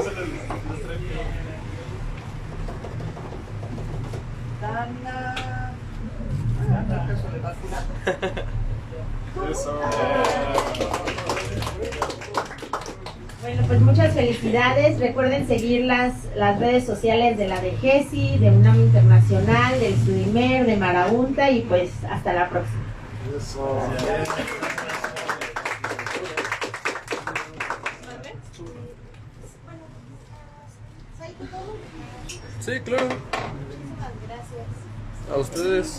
Bueno, pues muchas felicidades. Recuerden seguir las redes sociales de la DGESI, de UNAM Internacional, del Sudimer, de Marahunta, y pues hasta la próxima. Sí, claro. A ustedes.